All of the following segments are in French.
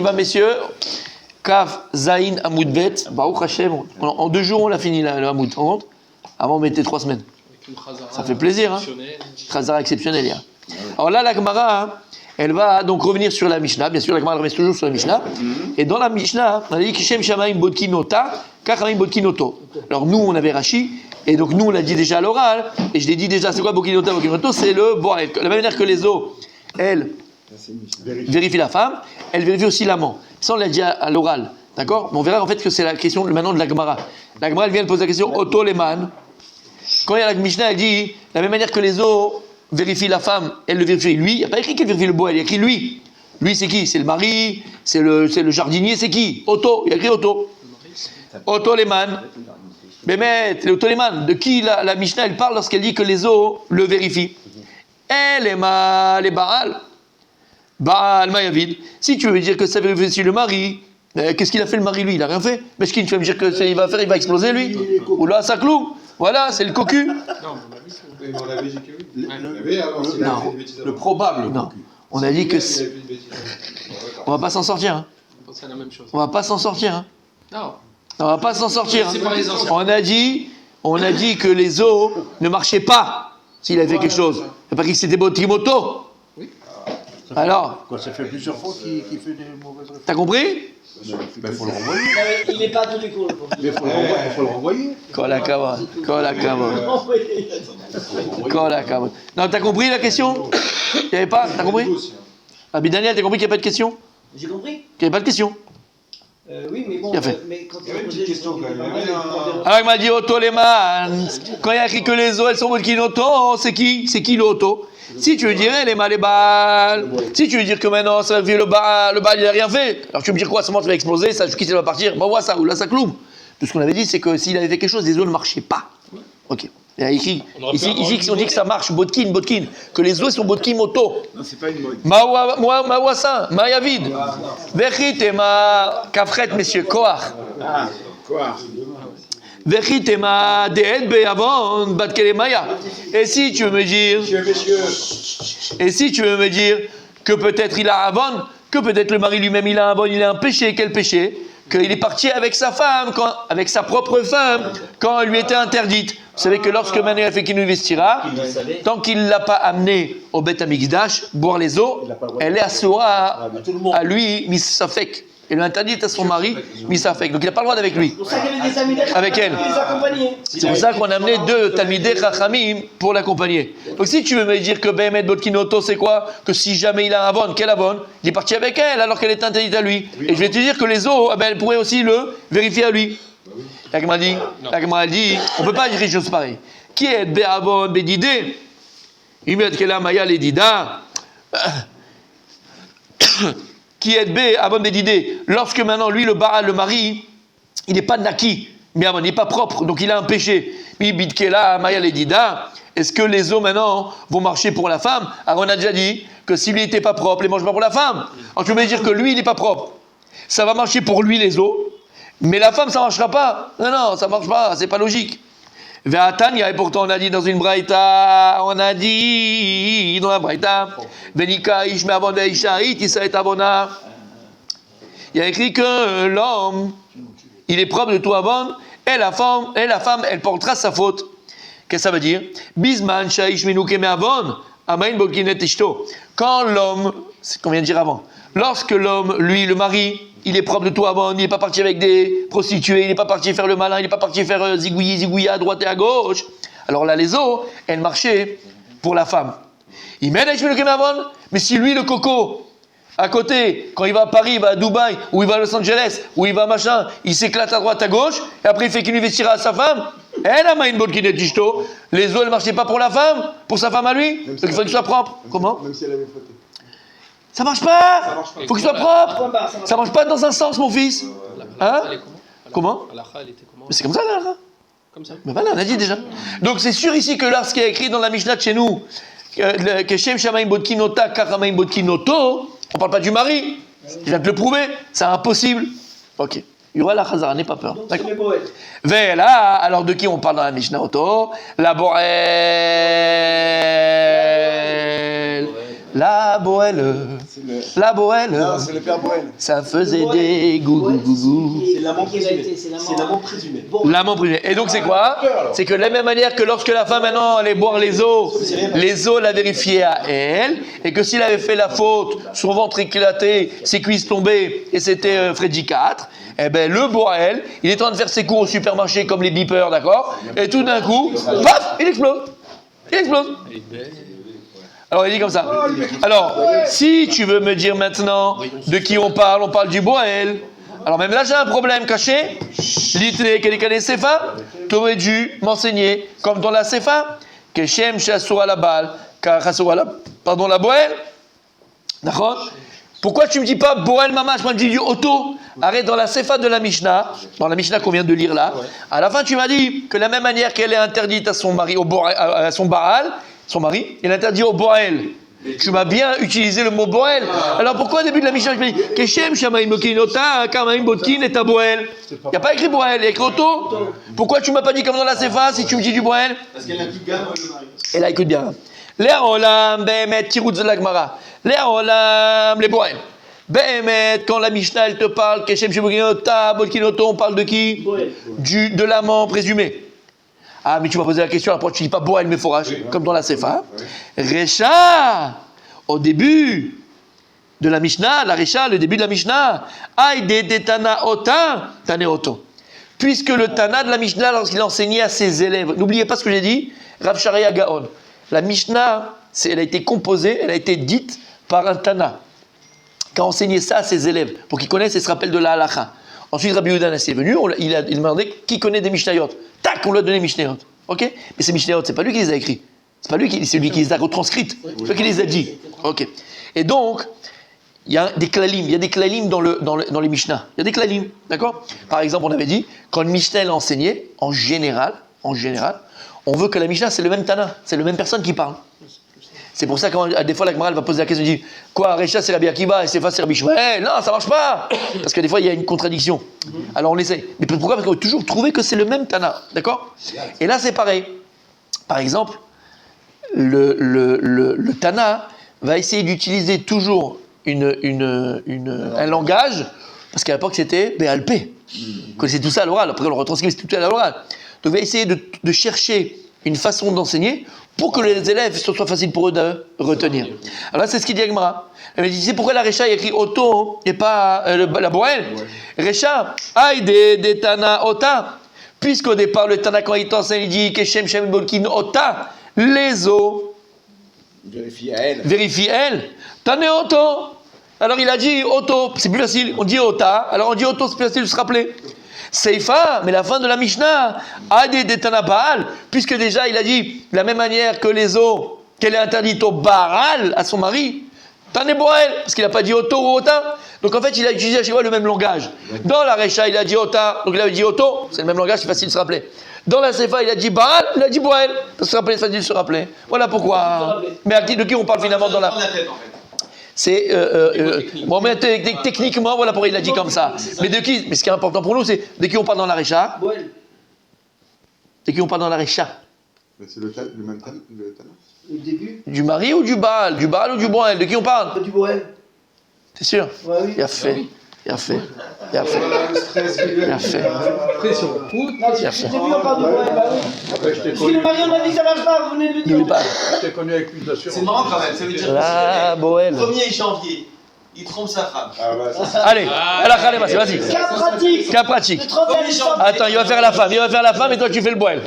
va, messieurs. Kaf, Zain, Hamoud Bet. Baruch Hashem. En 2 jours, on a fini le Hamoud. On compte. Avant, on mettait 3 semaines. Ça fait plaisir, hein. Khazara exceptionnel, hier. Alors là, la Gemara, hein, elle va donc revenir sur la Mishnah. Bien sûr, la Gemara revient toujours sur la Mishnah. Et dans la Mishnah, on a dit Kishem Shamaim Bodkinota, Kachamim Bodkinoto. Alors nous, on avait Rashi. Et donc nous, on l'a dit déjà à l'oral. Et je l'ai dit déjà, c'est quoi Bodkinota, Bodkinoto? C'est le Boaret. De la même manière que les eaux, elles vérifient la femme, elles vérifient aussi l'amant. Ça, on l'a dit à l'oral. D'accord? Mais on verra en fait que c'est la question maintenant de la Gemara. La Gemara, elle vient de poser la question Oto Leman. Quand il y a la Mishnah, elle dit, de la même manière que les eaux vérifient la femme, elle le vérifie lui. Il n'y a pas écrit qu'elle vérifie le bois, il y a écrit lui. Lui, c'est qui? C'est le mari, c'est le jardinier, c'est qui? Otto, il y a écrit Otto. Otto Leman. Mais le Otto Leman, de qui la Mishnah, elle parle lorsqu'elle dit que les eaux le vérifient? Elle est mal, les Baal. Baal Mayavid. Si tu veux dire que ça vérifie le mari, qu'est-ce qu'il a fait le mari, lui? Il n'a rien fait. Mais tu vas me dire qu'il va faire, il va exploser, lui? Ou là, ça cloue. Voilà, c'est le cocu. Non, on avait dit que oui. Non, le probable. Non, on a dit que on va pas s'en sortir. Hein. C'est la même chose. On va pas s'en sortir. Hein. Non. On va pas s'en sortir. C'est pas les anciens. On a dit que les os ne marchaient pas s'il avait fait quelque chose. C'est pas qu'il s'était Botrimoto. Oui. Alors. Quoi, ça fait plusieurs fois qu'il fait des mauvaises réponses. T'as compris? Ben, faut le renvoyer. Il n'est pas tous les cours. Mais faut le renvoyer. Kolakava. Non, t'as compris la question? Il n'y avait pas? T'as compris? Abi Daniel, t'as compris qu'il n'y a pas de question? J'ai compris. Qu'il n'y avait pas de question? Oui, mais bon, mais quand il y avait une petite question quand même. Alors il m'a dit Otto Leman. Quand il y a écrit que les eaux elles sont Bodkinoto, c'est qui? C'est qui l'Otto? Si tu veux dire les mal les balles, si tu veux dire que maintenant ça va vivre le bal il n'a rien fait, alors tu veux me dire quoi? Seulement tu vas exploser, ça qui ça va partir, bah ouais ça, ou là ça cloue. Tout ce qu'on avait dit c'est que s'il avait fait quelque chose, les eaux ne marchaient pas. Ok. Ici on dit que ça marche, Bodkin, que les eaux sont Bodkin Moto. Non, c'est pas une mode. Mawasa, Mayavid. Vechit et ma Kafret, messieurs, Koach. Ah, quoi? Vechit et ma Deed Be'avon, Batkelemaya. Et si tu veux me dire que peut-être il a Avon, que peut-être le mari lui-même il a Avon, il a un péché, quel péché? Qu'il est parti avec sa femme, avec sa propre femme, quand elle lui était interdite. Vous savez que lorsque Manuel a fait qu'il nous investira, tant qu'il ne l'a pas amené au Beth Amikdash, boire les eaux, elle est assoura à lui, Misafek. Elle lui interdit à son mari, Misafek. Donc il n'a pas le droit d'avec lui. C'est pour ça qu'il y avait des Talmidei Avec elle. qui les accompagnaient. C'est pour ça qu'on a amené 2 Talmidei Chachamim pour l'accompagner. Donc si tu veux me dire que Behemet Bodkinoto, c'est quoi? Que si jamais il a un Avon, quel Avon? Il est parti avec elle alors qu'elle est interdite à lui. Et je vais te dire que les eaux, elle pourrait aussi le vérifier à lui. La Gemara dit, on ne peut pas dire quelque chose pareil. Qui est Be'avon Bedidé? Il met que la Maya Ledida. Qui est Be'avon Bedidé? Lorsque maintenant, lui, le Baal, le mari, il n'est pas naki, mais il n'est pas propre, donc il a un péché. Mais Bidkela Maya Ledida. Est-ce que les eaux maintenant vont marcher pour la femme? Alors on a déjà dit que si lui n'était pas propre, il ne mange pas pour la femme. Alors tu veux me dire que lui, il n'est pas propre. Ça va marcher pour lui, les eaux. Mais la femme, ça ne marchera pas. Non, ça ne marche pas, c'est pas logique. Ve'atanya, et pourtant on a dit dans une braïta, dans la braïta, Venika ish me'avon ve'isha'it isa'et avona. Il y a écrit que l'homme, il est propre de tout avon, et la femme, elle portera sa faute. Qu'est-ce que ça veut dire? Bisman sha'ish menuke me'avon, amain bodkinet ishto. Quand l'homme, c'est ce qu'on vient de dire avant, lorsque l'homme, lui, le mari, il est propre de tout avant, il n'est pas parti avec des prostituées, il n'est pas parti faire le malin, il n'est pas parti faire zigouiller à droite et à gauche. Alors là, les eaux, elles marchaient pour la femme. Il met avant, mais si lui, le coco, à côté, quand il va à Paris, il va à Dubaï, ou il va à Los Angeles, ou il va à machin, il s'éclate à droite, à gauche, et après il fait qu'il investira à sa femme, elle a une bonne kinetishto. Les eaux, elles ne marchaient pas pour la femme, pour sa femme à lui, donc il faut qu'il soit propre. Comment? Même si elle avait frotté. Ça marche pas. Faut qu'il soit propre. Ça marche pas dans un sens, mon fils. Hein? Comment? Alaha, elle était comment? Mais c'est comme ça, là. Comme ça. Mais voilà, on a dit déjà. Donc c'est sûr ici que là, ce qui est écrit dans la Mishnah de chez nous, que Shem Shamaim Bodkinota, Karamaim Bodkinoto, on parle pas du mari. Je viens de te le prouver. C'est impossible. Ok. Yura la Chazara, n'aie pas peur. Donc c'est les poètes. Là, alors de qui on parle dans la Mishnah Oto? La Borel. La la Boël, la Boël, Non, c'est le père Boël. ça faisait des gougou. C'est l'amant présumé. C'est l'amant présumé. Bon, L'amant privé. Et donc c'est quoi? C'est que de la même manière que lorsque la femme maintenant allait boire les eaux la vérifiaient à elle, et que s'il avait fait la faute, son ventre éclaté, ses cuisses tombées, et c'était Freddy 4, eh ben le Boël, il est en train de faire ses cours au supermarché comme les beepers, d'accord? Et tout d'un coup, paf, il explose. Il explose. Alors il dit comme ça. Alors, si tu veux me dire maintenant de qui on parle du Boël. Alors même là j'ai un problème caché. L'idée qu'elle connaît Sefa, tu aurais dû m'enseigner, comme dans la Sefa, que Shem Shasura la balle, pardon la Boël. D'accord? Pourquoi tu me dis pas Boël Mamash, moi je me dis Otto? Arrête, dans la Sefa de la Mishnah, dans la Mishnah qu'on vient de lire là, à la fin tu m'as dit que de la même manière qu'elle est interdite à son mari, à son Baal, son mari, il est interdit au Boël. Tu m'as bien utilisé le mot Boël. Alors pourquoi au début de la Mishnah je me dis Keshem Shamaim Bokinota, Kamaim Botkin et ta Boël? Il n'y a pas écrit Boël, il y a écrit Otto. Pourquoi tu m'as pas dit comme dans la Sefa si tu me dis du Boël? Parce qu'elle a plus de gamme, le mari. Et là écoute bien. Les Olam, Behemet, Tirutz de la Gemara. Les Olam, les Boël. Behemet, quand la Mishnah elle te parle, Keshem Shamaim Botkinoto, on parle de qui? Boël. De l'amant présumé. Ah, mais tu m'as posé la question, après tu dis pas Boël, mais Forage, comme dans la Sefa. Recha, au début de la Mishnah, la Recha, le début de la Mishnah, Aïde de Tana Ota, Tane Oto. Puisque le Tana de la Mishnah, lorsqu'il enseignait à ses élèves, n'oubliez pas ce que j'ai dit, Rav Sharia Gaon. La Mishnah, elle a été composée, elle a été dite par un Tana, qui a enseigné ça à ses élèves, pour qu'ils connaissent et se rappellent de la halacha. Ensuite, Rabbi Yehuda est venu, il a demandé qui connaît des Mishnayot. Tac, on lui a donné Mishnayot. Ok? Mais ces Mishnayot, c'est pas lui qui les a écrits. C'est lui qui les a retranscrites. C'est lui qui les a dit. Ok. Et donc, il y a des klalim, dans les Mishnah. Il y a des klalim, d'accord? Par exemple, on avait dit, quand le Mishnah l'enseignait, en général, on veut que la Mishnah, c'est le même Tana, c'est la même personne qui parle. C'est pour ça que des fois la Gemara va poser la question, elle dit quoi, Recha c'est Rabbi Akiva et Sefa c'est Rabbi Shmuel. Non, ça marche pas. Parce que des fois il y a une contradiction. Alors on essaie. Mais pourquoi? Parce qu'on veut toujours trouver que c'est le même Tana, d'accord? Et là c'est pareil. Par exemple, le Tana va essayer d'utiliser toujours un langage, parce qu'à l'époque c'était BLP. Vous connaissez tout ça à l'oral. Après on le retranscrit, c'est tout à l'oral. Donc il va essayer de chercher une façon d'enseigner pour que les élèves, ce soit facile pour eux de retenir. Alors là, c'est ce qu'il dit à Gemara. Elle me dit, c'est pourquoi la Recha, il écrit Otto et pas la Boël. Recha, aïe des Tana Ota. Puisqu'au départ, le Tana, quand il t'enseigne, il dit Keshem Shem Bolkin Ota, les eaux. Vérifie elle. Tane Otto. Alors il a dit Otto, c'est plus facile. On dit Ota. Alors on dit Otto, c'est plus facile de se rappeler. Seifa, mais la fin de la Mishnah, Ade de Tana Baal, puisque déjà il a dit, de la même manière que les eaux, qu'elle est interdite au Baal, à son mari, Tane Boël, parce qu'il n'a pas dit Otto ou Ota. Donc en fait, il a utilisé à chaque fois le même langage. Dans la Recha, il a dit Ota, donc il a dit Otto, c'est le même langage, c'est facile de se rappeler. Dans la Seifa, il a dit Baal, il a dit Boël, parce que se rappeler, c'est facile de se rappeler. Voilà pourquoi. Mais de qui on parle finalement dans la. C'est bon, mais techniquement, voilà pourquoi il a dit comme ça. Mais de qui? Mais ce qui est important pour nous, c'est de qui on parle dans la Recha? De qui on parle dans la Recha? C'est le même Tana. Le début. Du mari ou du Baal? Du Baal ou du Boël? De qui on parle? Du Boël. T'es sûr? Ouais, oui. Il a fait. Le stress, Il a fait. Pression. Non, du début, on parle du Boël. Bah oui. Si le mari, on a dit que ça marche pas, vous venez de le dire. N'oublie pas. Je t'ai connu avec plus d'assurance. C'est marrant quand même, ça veut dire Ah, Boël. 1er janvier, il trompe sa femme. Ah bah, c'est ça. Allez, vas-y. Cas pratique. Cas pratique. Le 31 décembre. Attends, il va faire la femme et toi tu fais le Boël.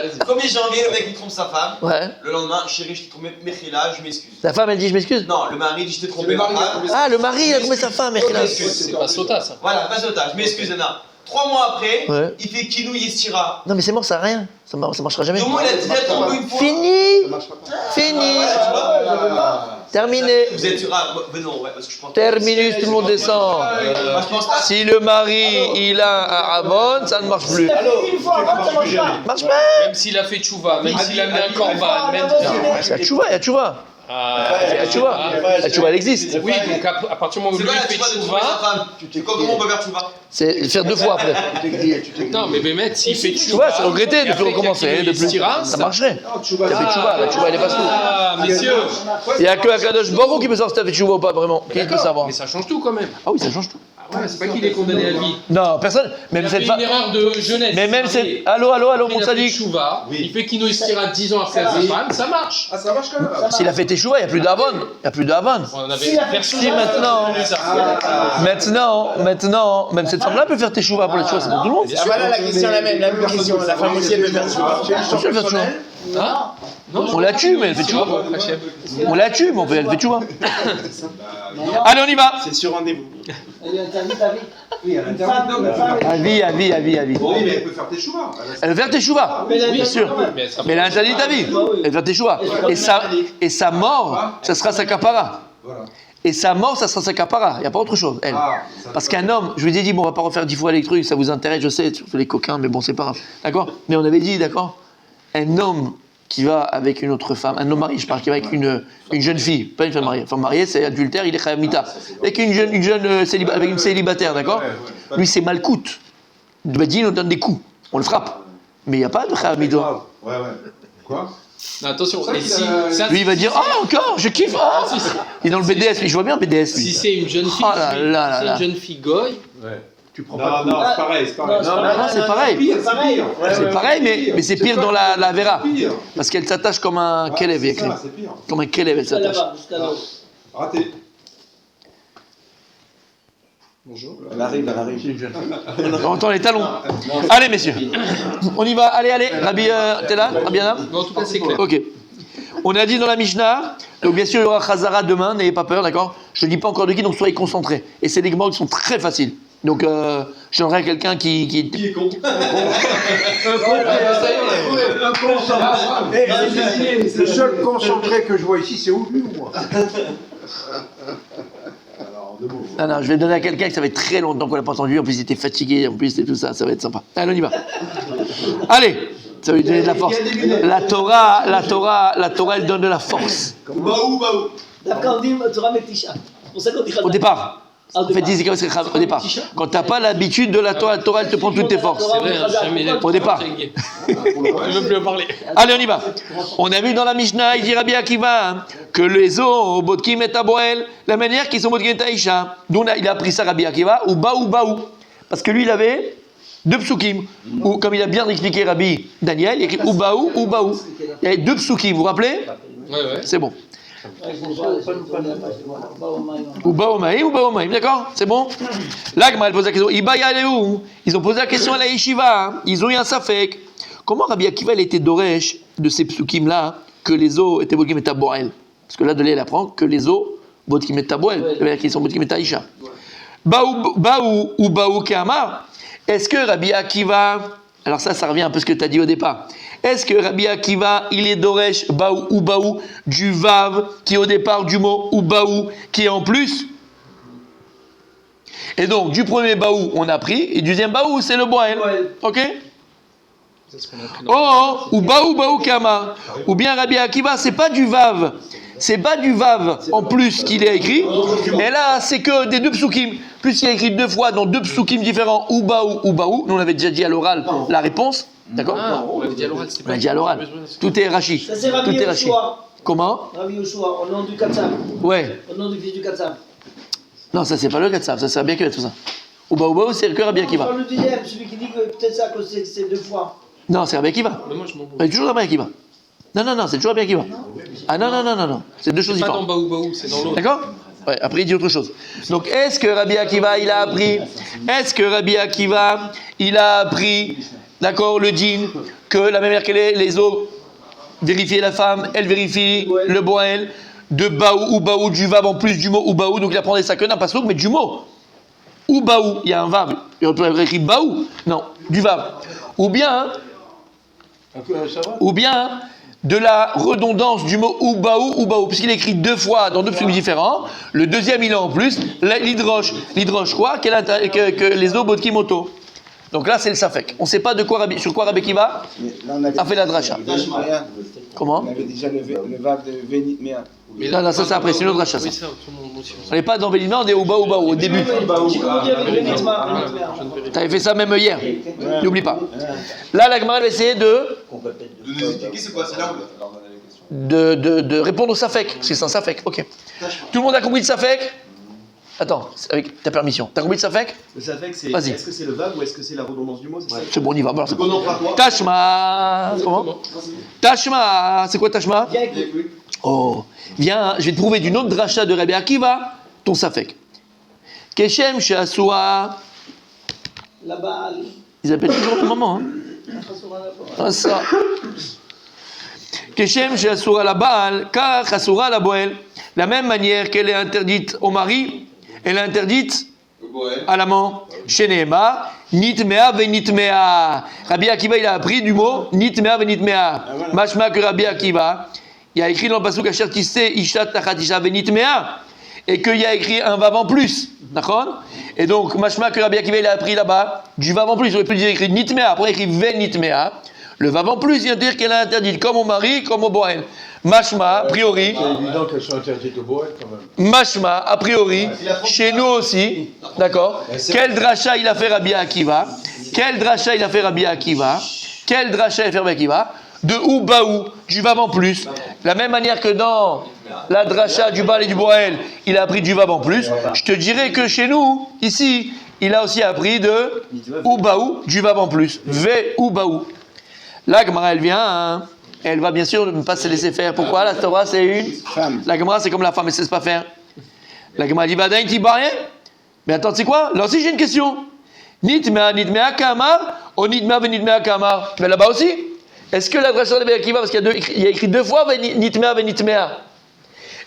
1er janvier, le mec il trompe sa femme. Ouais. Le lendemain, chérie, je t'ai trompé, Mechila, je m'excuse. La femme elle dit je m'excuse. Non, le mari dit je t'ai trompé, le mari ma qui a femme. trompé Ah, le mari il a trompé sa femme, mec. C'est pas Sota ça. Voilà, pas otage, je m'excuse, Nana. 3 mois après, Ouais. il fait Kinou Yestira. Non mais c'est mort, ça a rien. Ça marchera jamais. Au moins, il a trompé une fois. Fini. Ça marche pas. Fini. Ouais, tu vois. Terminé. Vous êtes sûr, ben non, ouais, parce que je pense. Terminus, tout le monde descend. Moi, je pense pas. Si le mari il a un Rabon, ça ne marche plus. Une fois avant, ça marche pas. Marche pas. Même s'il a fait tchouva, même s'il a mis un corban, même. Il y a tchouva. La tchouva. La tchouva, elle existe. Oui, donc à partir du moment où C'est lui quoi la fait tchouva de trouver sa tchouva. femme Comment on peut faire tchouva C'est faire 2 fois après. Non, mais Bémet, s'il fait Tu tchouva. vois, c'est regretter de et tout après recommencer. qu'il De plus. estira, Ça marcherait. Tchouva, T'as fait tchouva, la tchouva, elle est pas sous. Ah, messieurs. Il n'y a que Akadosh Baruch qui peut savoir si t'as fait tchouva ou pas, vraiment. Qui peut D'accord, savoir? mais ça change tout quand même. Ah oui, ça change tout. Ah ouais, c'est pas qu'il est condamné à vie. Non, personne. Il Même a fait cette une femme. erreur de jeunesse. Mais même marié. c'est. Allô, Il mon a fait sadique. tchouva, il fait Kino Istira 10 ans après sa femme, ça marche. Ah, ça marche quand même. S'il a fait teshuva, il n'y a plus d'avon. Il n'y a plus d'avon. On en Si, avait personne. Si maintenant, même cette femme-là peut faire teshuva pour les teshuva, c'est pour tout le monde. Ah voilà la question la même question. La femme aussi elle peut faire tchouva. Elle peut faire teshuva. Hein Non, On la tue, mais elle fait teshuva. Hachem. On la tue, mais elle fait teshuva. Allez, on y va. C'est sur rendez-vous. Elle est interdite à vie. Oui, à l'intérieur. À vie. Oui, mais elle peut faire tes choix. Elle veut faire teshuva, bien sûr. Mais elle sera Mais elle est interdite à vie. Elle veut faire teshuva. Et sa mort, ça sera sa kapara. Voilà. Et sa mort, ça sera sa kapara. Il n'y a pas autre chose, elle. Parce qu'un homme, je vous ai dit, bon, on va pas refaire 10 fois les trucs, ça vous intéresse, je sais, surtout les coquins, mais bon, c'est pas grave. D'accord? Mais on avait dit, d'accord? Un homme qui va avec une autre femme, un homme marié, je parle, qui va avec une jeune fille, pas une femme mariée. Une femme mariée, c'est adultère, il est khamita. Avec avec une célibataire, d'accord? Lui, c'est malcoute. Le Badin, on donne des coups, on le frappe. Mais il n'y a pas de khamita. Ouais. Quoi? Non, attention, Ça, et c'est si, la- ça, Lui, il va dire, ah, encore, je kiffe, ah! Il est dans le BDS, lui, je vois bien le BDS, lui. si c'est une jeune fille, Oh là là là si là. c'est une jeune fille goy, Tu prends pas Non, c'est pareil, c'est pareil. Non, c'est pareil. C'est pareil. C'est pareil, mais c'est pire dans la Vera. Pire. Parce qu'elle s'attache comme un Kelev, C'est ça, c'est pire. comme un Kelev, elle Jusqu'à s'attache. là-bas, jusqu'à là. Raté. bonjour. Elle arrive. On entend les talons. Allez, messieurs. On y va. Allez. Rabbi, t'es là? Rabbi Adam? Mais en tout cas, c'est clair. Ok. On a dit dans la Mishnah, donc bien sûr il y aura Chazara demain, n'ayez pas peur, d'accord? Je ne dis pas encore de qui, donc soyez concentrés. Et c'est des gemara qui sont très faciles. Donc je donnerai à quelqu'un qui est con Le seul concentré que je vois ici, c'est où lui ou moi? Alors, deux mots. Non, je vais le donner à quelqu'un que ça va être très longtemps qu'on l'a pas entendu. En plus, il était fatigué, en plus, et tout ça, ça va être sympa. Allez, on y va. Allez, ça va lui donner de la force. La Torah, elle donne de la force. Baou. D'après on dit Torah Metisha. C'est pour ça qu'on dit Au départ. Au En fait, départ. au départ. Quand tu n'as pas l'habitude de la Torah, elle te prend toutes tes forces. C'est vrai, jamais les Au départ. Je ne veux plus en parler. Allez, on y va. On a vu dans la Mishnah, il dit Rabbi Akiva, hein, que les eaux, Bodkim et Aboel, la manière qu'ils sont Bodkim et Aïcha. Donc il a appris ça, Rabbi Akiva, ou Baou. Parce que lui, il avait 2 psukim. Ou comme il a bien expliqué Rabbi Daniel, il écrit ou Baou. Il y avait 2 psukim, vous vous rappelez? Ouais. C'est bon. Ou Baomaïm, d'accord? C'est bon? L'Agma, elle pose la question. Ils ont posé la question à la Yeshiva. Hein. Ils ont eu un safek. Comment Rabbi Akiva il était doresh de ces psukim-là que les eaux étaient Bodkim et Taboel? Parce que là, de là, il apprend que les eaux Bodkim et Taboel, c'est-à-dire qu'ils sont Bodkim et Taïcha. Baou Keamar. Est-ce que Rabbi Akiva, alors ça revient un peu à ce que tu as dit au départ. Est-ce que Rabbi Akiva, il est Doresh, Baou, du Vav, qui est au départ du mot Baou, qui est en plus? Et donc, du premier Baou, on a pris, et du deuxième Baou, c'est le Boel. Ok? Ou Baou Kama. Ou bien Rabbi Akiva, c'est pas du Vav. C'est pas du Vav en plus qu'il est écrit. Et là, c'est que des 2 psukim. Plus il est écrit 2 fois dans 2 psukim différents, ou Baou. Nous, on avait déjà dit à l'oral la réponse. D'accord? Ah, on l'avait dit à l'oral, c'est On pas l'a dit à l'oral. Tout est Rashi. Ça c'est Tout Rabbi est Rashi. Yoshua. Comment? Rabbi Yoshua, au nom du Katsam. Ouais. Au nom du fils du Katsam. Non, ça c'est pas le Gatsav, ça c'est Rabbi Akiva tout ça. Ou Baou, c'est que Rabbi Akiva. Le deuxième, celui qui dit que peut-être ça, que c'est 2 fois. Non, c'est Rabbi Akiva. Mais moi, je m'en fous. C'est toujours Rabbi Akiva. Non, c'est toujours Rabbi Akiva. Ah non. C'est 2 choses C'est pas dans différentes. Baou, c'est dans l'autre. D'accord? Ouais, après il dit autre chose. Donc est-ce que Rabbi Akiva il a appris, d'accord, le dîn, que la même manière que les eaux vérifier la femme, elle vérifie le boel, de Baou, du Vav en plus du mot ou Baou, donc il apprendrait ça que d'un pas mais du mot. Ou Baou, il y a un Vav, et on peut écrire Baou, non, du Vav. Ou bien de la redondance du mot ou Baou, puisqu'il est écrit 2 fois dans 2 psukim différents. Le deuxième, il est en plus, l'hydroche quoi? Que les eaux Bodkim Oto. Donc là, c'est le Safek. On ne sait pas sur quoi Rabbi Akiva a fait la dracha. Comment? On avait déjà le vav de Vénit Méa. Non, ça c'est après, c'est une autre dracha. Oui, ça, tout le monde aussi. On n'est pas dans Vénina, on est au bas, au début. J'ai compris avec le Nitma. Tu avais fait ça même hier. N'oublie pas. Là, la Gemara va essayer de nous expliquer c'est quoi, c'est là où de répondre au Safek. Parce que c'est un Safek, ok. Tout le monde a compris le Safek? Attends, avec ta permission. T'as compris le Safek? Le Safek, c'est. Vas-y. Est-ce que c'est le vague ou est-ce que c'est la redondance du mot? C'est ça. C'est bon, on y va. Voilà, c'est bon. on en fera quoi? Tashma. Comment? Tashma. C'est quoi Tashma? Viens écoute. Oh. Viens, je vais te prouver d'une autre dracha de Rabbi Akiva, ton Safek. Keshem Sheasua. La balle. Ils appellent toujours le moment, hein? Ah, ça. Keshem Sheasura la Baal, car Asura la Boel. La même manière qu'elle est interdite au mari, elle est interdite à l'amant. Chez Nehema, Nitmea venitmea. Rabbi Akiva, il a appris du mot Nitmea venitmea. Mashma que Rabbi Akiva, il y a écrit dans le pasuk Asher Tissé, Ishat Tachatisha venitmea. Et qu'il y a écrit un vav en plus. D'accord? Et donc, Mashma que Rabbi Akiva, il a appris là-bas du vav en plus. Il aurait pu dire écrit Nitmea, après écrit venitmea. Le vav en plus vient dire qu'elle est interdite comme au mari, comme au Boel. Mashma, a priori. C'est évident qu'elles sont interdites au Boël quand même. Mashma, a priori, chez nous aussi, d'accord? Quel dracha il a fait Rabbi Akiva? Quel dracha il a fait Rabbi Akiva? Quel dracha il a fait Rabbi Akiva? De Oubaou, du vav en plus. La même manière que dans la dracha du Baal et du Boel, il a appris du vav en plus. Je te dirais que chez nous, ici, il a aussi appris de Oubaou, du vav en plus. Ve Oubaou. La Gemara, elle vient, hein. Elle va bien sûr ne pas se laisser faire. Pourquoi? La Torah, c'est une Femme. La Gemara, c'est comme la femme, elle ne se laisse pas faire. La Gemara dit, Vadain, tu pas rien? Mais attends, tu sais quoi? Là aussi, j'ai une question. Nitmea kamar, ou nitmea kamar? Mais là-bas aussi. Est-ce que la dracha de Akiva, parce qu'il y a écrit deux fois, nitmea.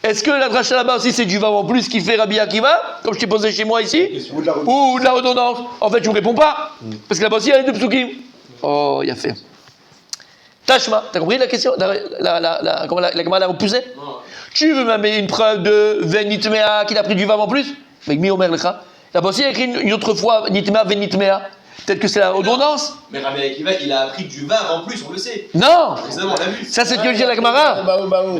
Est-ce que la dracha là-bas aussi, c'est du vav en plus qui fait Rabbi Akiva, comme je t'ai posé chez moi ici? Ou de la redondance? En fait, je ne vous réponds pas. Parce que là-bas aussi, il y a les deux psukim. Oh, il a fait. Tashma, t'as compris la question? Comment la Gemara l'a repoussé? Tu veux m'amener une preuve de Venitmea qu'il a pris du vav en plus? Avec mi omer lecha. Là-bas aussi, il a écrit une autre fois Nitmea Venitmea. Peut-être que c'est la redondance? Mais Rabbi Akiva, il a appris du vav en plus, on le sait. Non! Précédemment, on l'a vu. Ça, c'est ce que dit la Gemara.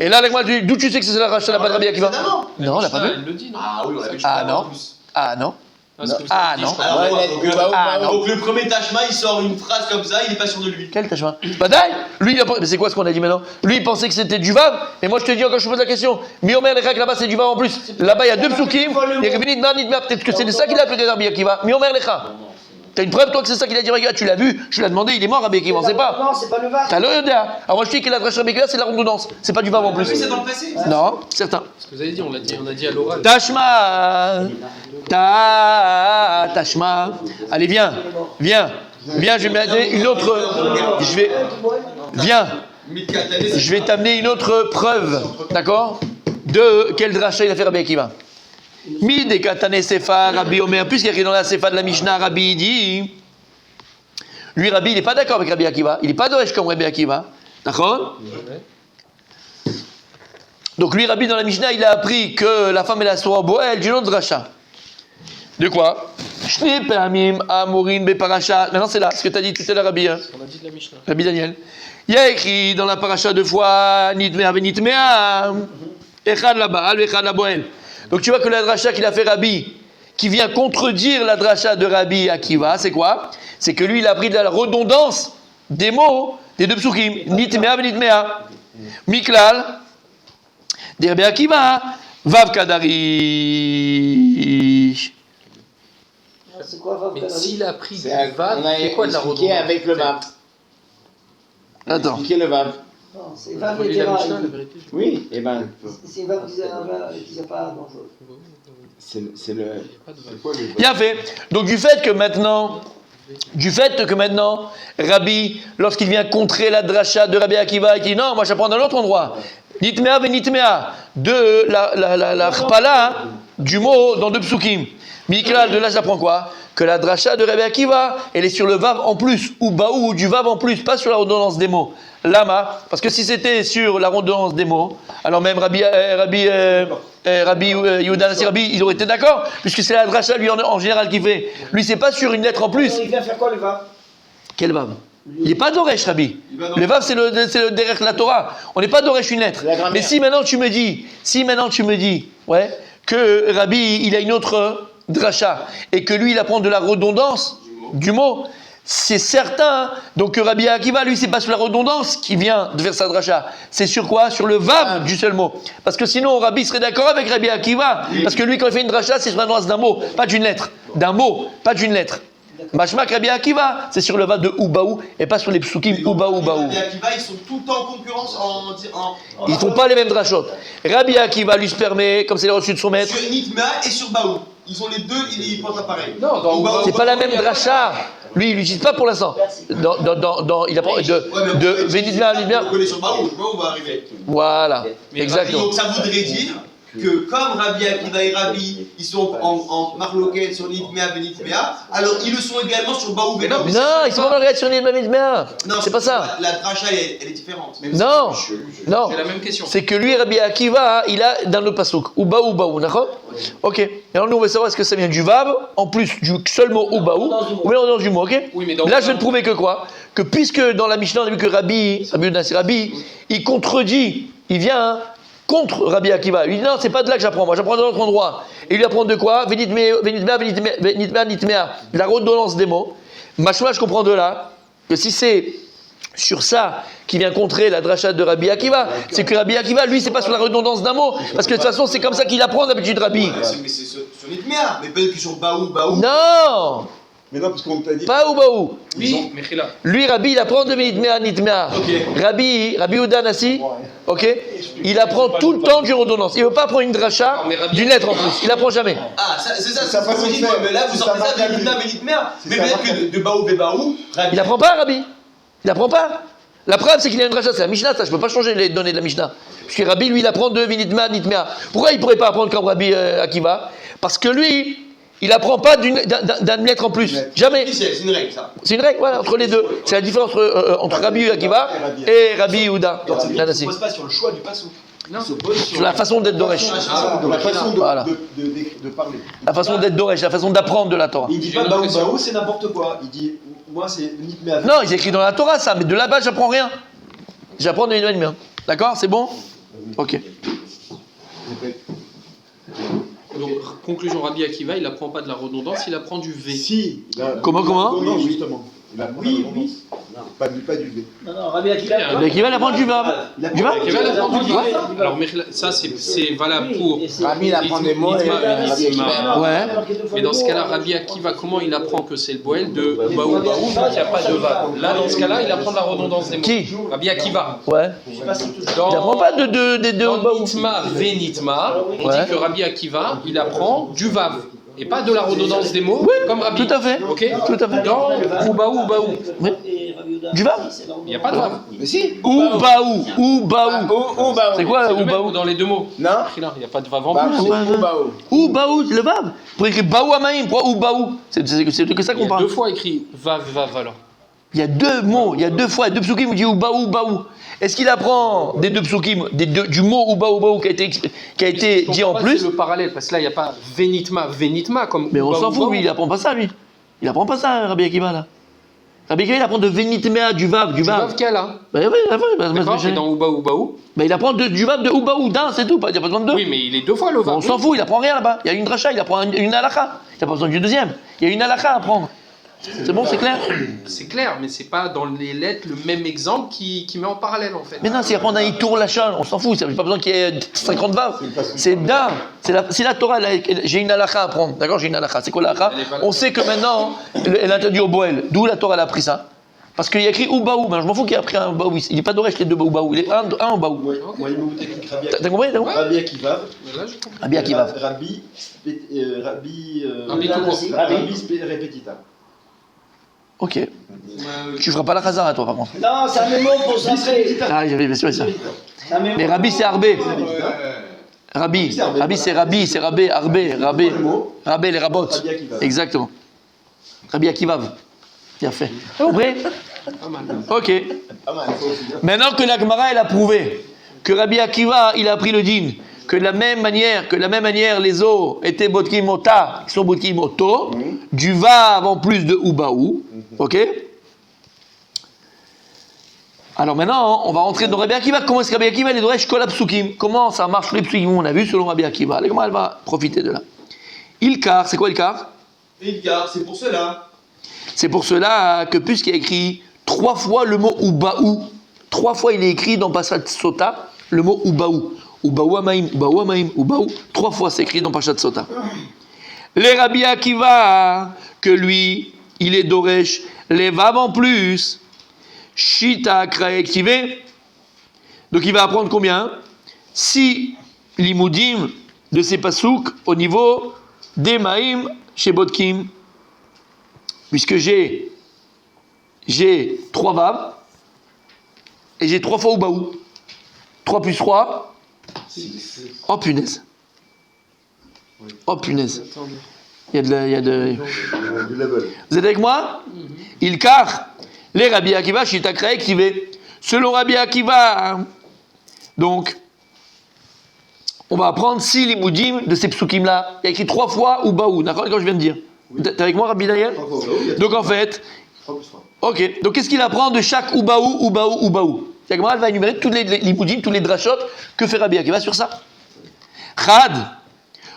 Et là, la Gemara, d'où tu sais que c'est la rachat là-bas de Rabbi Akiva? Non, on l'a pas vu. Elle le dit, non? Ah oui, on l'a vu. Ah non. En plus. Ah non. Ah, c'est comme ça. Ah non. Alors, Ouais, donc, il a dit, ah, non. donc le premier Tashma, il sort une phrase comme ça, il est pas sûr de lui. Quel Tashma? Badaï! Lui, il a pas. Mais c'est quoi ce qu'on a dit maintenant? Lui, il pensait que c'était du vav. Et moi, je te dis encore, je te pose la question. Miomer lecha, là-bas, c'est du vav en plus. Là-bas, il y a deux psukim. Il y a Nitmea. Peut-être que c'est de ça qu'il a appelé Rabbi Akiva. Miomer lecha. T'as une preuve, toi, que c'est ça qu'il a dit? Regarde, tu l'as vu, je lui ai demandé, il est mort, Rabbi Akiva, on sait pas. Non, c'est pas le vague. T'as le Yoda. Alors moi, je dis que la dracha Rabbi Akiva, c'est la redondance. C'est pas du vav en plus. Oui, c'est dans le passé. Non, certain. Ce que vous avez dit, on a dit à l'oral. Tashma. Tashma. Allez, viens. Viens, je vais m'amener une autre. Viens. Je vais t'amener une autre preuve, d'accord? De quel dracha il a fait Rabbi Akiva. Mi de katane sefa Rabbi Omer, puisqu'il y a écrit dans la sefa de la Mishnah, Rabbi dit. Lui, Rabbi, il n'est pas d'accord avec Rabbi Akiva. Il n'est pas d'Oresh comme Rabbi Akiva. D'accord? Donc lui, Rabbi, dans la Mishnah, il a appris que la femme est la soie Boel d'une autre dracha. De quoi? Shne pe'amim amorin beparasha. Maintenant, c'est là, ce que tu as dit tout à l'heure, Rabbi. Hein? On a dit de la Mishnah. Rabbi Daniel. Il y a écrit dans la paracha deux fois Nitmea venitmea. Echad la Baal, echad la Boel. Donc tu vois que la dracha qu'il a fait Rabbi, qui vient contredire la dracha de Rabbi Akiva, c'est quoi? C'est que lui, il a pris de la redondance des mots des deux psukim. Nitmea venitmea. Miklal. Des Rabbi Akiva. Vav kadari. C'est quoi vague? Mais s'il a pris du C'est vav, on a c'est quoi de la expliqué redondance? avec le vav. Attends. Expliqué le vav. Non, c'est On vague lit la littéral. Mishnah, la vérité. Oui, et ben, C'est une vague qui n'est pas dangereuse. c'est le. Il n'y a pas de vav. Bien fait. Donc du fait que maintenant, Rabbi, lorsqu'il vient contrer la dracha de Rabbi Akiva, il dit non, moi j'apprends d'un autre endroit. Nitmea venitmea. De la Chpala, du mot dans deux psukim. Miklal, de là j'apprends quoi? Que la dracha de Rabbi Akiva, elle est sur le vav en plus, ou baou, ou du vav en plus, pas sur la redondance des mots. Lama, parce que si c'était sur la redondance des mots, alors même Rabbi Yehuda Nassi Rabbi, ils auraient été d'accord, puisque c'est la dracha lui en général qui fait. Lui c'est pas sur une lettre en plus. Il vient faire quoi le va? Quel vav? Il n'est pas d'Oresh, Rabbi. Le vav, c'est le derrière la Torah. On n'est pas d'Oresh une lettre. Mais si maintenant tu me dis, ouais, que Rabbi, il a une autre dracha, et que lui, il apprend de la redondance du mot, c'est certain. Donc Rabbi Akiva, lui, c'est pas sur la redondance qui vient de faire sa dracha. C'est sur quoi? Sur le vav du seul mot. Parce que sinon, Rabbi serait d'accord avec Rabbi Akiva. Parce que lui, quand il fait une dracha, c'est sur la redondance d'un mot, pas d'une lettre. D'un mot, pas d'une lettre. Mashmak Rabbi Akiva, c'est sur le vav de Oubaou et pas sur les psukim Oubaou Baou. Rabbi Akiva, ils sont tout le temps en concurrence Ils font pas les mêmes drachot. Rabbi Akiva lui se permet, comme c'est le reçu de son maître. sur Nitma et sur Baou. Ils ont les deux, ils pensent pareil. Non, dans Oubaou, C'est pas la même dracha. Lui, il l'utilise pas pour l'instant. Il apprend de Vénitma à Libya. On connaît sur Baou, je vois où on va arriver. Voilà, exactement. Donc ça voudrait dire que comme Rabbi Akiva et Rabbi, ils sont en marloquette sur Nitmea et Nitmea, alors ils le sont également sur Baou et Baou. Non, ils sont pas dans sur Vénitma. Non, C'est pas ça. La dracha, elle est différente. Non, non. c'est la même question. C'est que lui, Rabbi Akiva, il a dans le pasuk Oubaou Baou, d'accord? Ok. Et alors nous, on veut savoir est-ce que ça vient du vav, en plus du seul mot Oubaou, ou bien dans du mot, ok? Oui, mais dans Là, je vais te prouver que quoi? Que puisque dans la Mishnah, on a vu que Rabbi Nassi Rabbi, il contredit, il vient contre Rabbi Akiva. Il dit non, c'est pas de là que j'apprends, moi j'apprends d'un autre endroit. Et il lui apprend de quoi? Vénitmea, la redondance des mots. Machma, je comprends de là que si c'est sur ça qui vient contrer la dracha de Rabbi Akiva, c'est que Rabbi Akiva, lui, c'est pas sur la redondance d'un mot, parce que de toute façon, c'est comme ça qu'il apprend d'habitude Rabbi. Mais c'est sur Nitmea, mais peut-être que sur Baou. Non, Mais non, parce qu'on t'a dit. pas Oubaou. Oui, mais là. Lui, Rabbi, il apprend de Nitmea. Rabbi Yehuda Nassi, ok, il apprend tout le temps du redondance. Il ne veut pas apprendre une dracha d'une lettre en plus. Il n'apprend jamais. Ah, c'est ça, sa c'est ce façon que de je dis, faire. mais là vous C'est sortez sa ça de marque à Nitmea lui. et Nitmea. C'est Mais sa peut-être marque à que de Baou et Baou, Il n'apprend pas, Rabbi. Il n'apprend pas. La preuve, c'est qu'il a une dracha. C'est la Mishnah, ça. Je ne peux pas changer les données de la Mishnah. Puisque Rabbi, lui, il apprend de Nitmea. Pourquoi il ne pourrait pas apprendre comme Rabbi Akiva? Parce que lui, il n'apprend pas d'une lettre en plus. Jamais. c'est une règle ça. C'est une règle, voilà, entre les deux. C'est la différence entre Rabbi Akiva et Rabbi Yehuda. Donc ça veut dire qu'il Nassi. ne se pose pas sur le choix du passou. Non. Il se pose Sur la façon d'être Doresh. De la façon Voilà. de parler. La façon d'être Doresh, la façon d'apprendre de la Torah. Il dit pas Baou Baou, c'est n'importe quoi. Il dit, moi c'est Nitmea. Non, ils écrivent dans la Torah ça, mais de là-bas, j'apprends rien. J'apprends de Nitmea. D'accord, c'est bon? Ok. Donc, conclusion, Rabbi Akiva, il n'apprend pas de la redondance, il apprend du V. Si. Comment Non, justement. Oui. Non, pas du V. Non, Rabbi Akiva. Rabbi Akiva, il apprend du vav. Du vav? Akiva, il apprend du V. Alors, mais ça, c'est valable pour. Rabbi, il apprend des mots et Rabbi Akiva. Ouais. Mais dans ce cas-là, Rabbi Akiva, comment il apprend que c'est le Boel de Baou Baou, donc il n'y a pas de vav. Là, dans ce cas-là, il apprend de la redondance des mots. Qui? Rabbi Akiva. Ouais. Dans, Il apprend pas de dans Baou. Nitma, Vénitma, on Ouais. dit que Rabbi Akiva, il apprend du vav. Et pas de la redondance des mots, comme Rabbi. Tout à fait. Ok. Tout à fait. Dans Oubaou Baou, Du vav? il n'y a pas de vav. Mais si. Oubaou. C'est quoi C'est le même Oubaou? dans les deux mots. Non. Il n'y a pas de vav en Bah, plus. c'est Oubaou. Oubaou, le vav. Pour écrire Baou Amaïm, pourquoi Oubaou? C'est que ça Il y qu'on a parle. deux fois écrit vav alors. Il y a deux mots, il y a deux fois, deux psukim, vous dit Oubaou, Baou. Est-ce qu'il apprend des deux psukim, du mot Oubaou, Baou qui a été Je dit comprends en pas, plus? C'est le parallèle, parce que là, il n'y a pas Vénitma comme. Mais on Oubaou, s'en fout, Baou. lui, il apprend pas ça, lui. Il apprend pas ça, Rabbi Akiva, là. Rabbi Akiva, il apprend de Vénitmea, du vav, du Du vav. vav qu'elle a. Bah oui, D'accord. Et dans Oubaou Baou. il apprend du vav de Oubaou, d'un, c'est tout, il n'y a pas besoin de deux. Oui, mais il est deux fois le vav. On s'en fout, il apprend rien là-bas. Il y a une dracha, il apprend une halakha. Il n'y a pas besoin du deuxième. Il y a une halakha à apprendre. C'est bon, c'est clair? C'est clair, mais c'est pas dans les lettres le même exemple qui met en parallèle en fait. Mais non, c'est apprendre un itour lachan, on s'en fout, ça n'a pas besoin qu'il y ait 50 vav. C'est d'un, c'est la Torah, j'ai une halakha à apprendre, d'accord? J'ai une halakha. C'est quoi la halakha? On sait que maintenant, elle interdit au Boel. D'où la Torah elle a pris ça? Parce qu'il y a écrit Oubaou, ben je m'en fous qu'il a pris un Baou. Il n'est pas d'oreille les deux Baou, il est un en Baou. Moi, il me technique Rabbi T'as compris? Rabbi Akiva. Mais là, je comprends. Rabbi Akiva. Rabbi Repetita. Ok. Tu feras pas la chazara à toi par contre. Non, c'est un mémo pour s'entrer. Ah, j'avais bien sûr ça. C'est un mémo. Mais Rabbi c'est Arbé. Rabbi, c'est Rabbi, c'est Rabbi, Rabbi, les rabots. Rabbi Akiva. Exactement. Rabbi Akiva. Bien fait. Compris? Ok. Maintenant que la Gemara elle a prouvé que Rabbi Akiva il a pris le din, que de la même manière les eaux étaient botkim ota, qui sont botkim oto, du vav en plus de ubaou. Ok? Alors maintenant, on va rentrer dans Rabbi Akiva. Comment est-ce que Rabbi Akiva il est doresh kol psukim? Comment ça marche les psukim? On a vu selon Rabbi Akiva. La Gemara elle va profiter de là. Ilkar, c'est quoi Ilkar? Ilkar, c'est pour cela. C'est pour cela que puisqu'il y a écrit 3 fois le mot Ubaou, 3 fois il est écrit dans Pashat Sota le mot Ubaou. Ubaou Amaim, Ubaou Amaim, Ubaou. 3 fois c'est écrit dans Pashat Sota. Les Rabbi Akiva, que lui, il est Doresh, les Vav en plus, Shita Kraektivé. Donc il va apprendre combien? 6 limoudim de ces pasouk au niveau des Maïm chez Bodkim. Puisque j'ai 3 vav et j'ai 3 fois Ubaou. 3 plus 3. Oh punaise. Oh punaise. Il y a de... Vous êtes avec moi? Ilkar, les Rabbi Akiva, Shita Kraek, Kivé. Selon Rabbi Akiva, donc, on va apprendre 6 limoudim de ces psukim-là. Il y a écrit 3 fois Ubaou. D'accord? Quand je viens de dire. T'es avec moi, Rabbi Daniel? Donc en fait, ok. Donc qu'est-ce qu'il apprend de chaque Ubaou, Ubaou, Ubaou? Elle va énumérer toutes les limoudim, tous les drachot que fait Rabbi Akiva sur ça. Chad,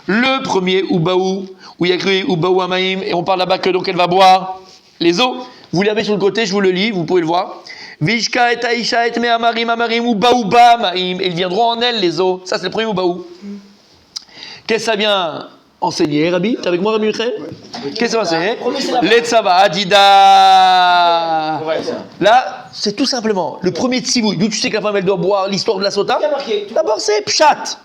le premier Ubaou, où il y a écrit Ubaou Amaim, et on parle là-bas que donc elle va boire les eaux. Vous l'avez sur le côté, je vous le lis, vous pouvez le voir. Vishka et Aisha et me Amarim, Amarim, Ubaou Ba Maim, et ils viendront en elle les eaux. Ça c'est le premier Ubaou. Qu'est-ce que ça vient enseigner, Rabbi? T'es avec moi, Rabbi Michael? Qu'est-ce que ça va enseigner? L'Etzava, Adida. Là, c'est tout simplement le premier tzivouille. D'où tu sais que la femme, elle doit boire l'histoire de la sota? D'abord, c'est Pshat.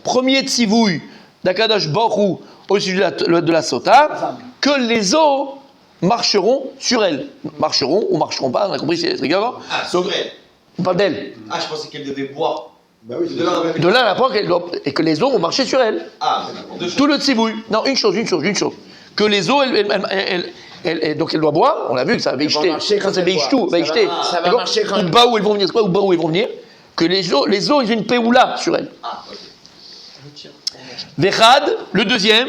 Premier tzivouille d'Akadosh Baruch au sujet de la sota, que les eaux marcheront sur elle. Marcheront ou marcheront pas, on a compris, c'est rigolo. Ah, sur elle. On parle d'elle. Ah, je pensais qu'elle devait boire. Bah oui, c'est De là, on apprend qu'elle doit, et que les eaux vont marcher sur elle. Ah, d'accord. Deux choses. Tout le tzivouille. Non, une chose. Que les eaux, donc elle doit boire, on l'a vu que ça va jeter. Ça c'est veishtou, Ça va marcher quand même. Ubaou, ils vont venir, c'est quoi Ubaou, ils vont venir? Que les eaux, ils ont une péoula sur elle. Ah, ok. Vechad, le deuxième.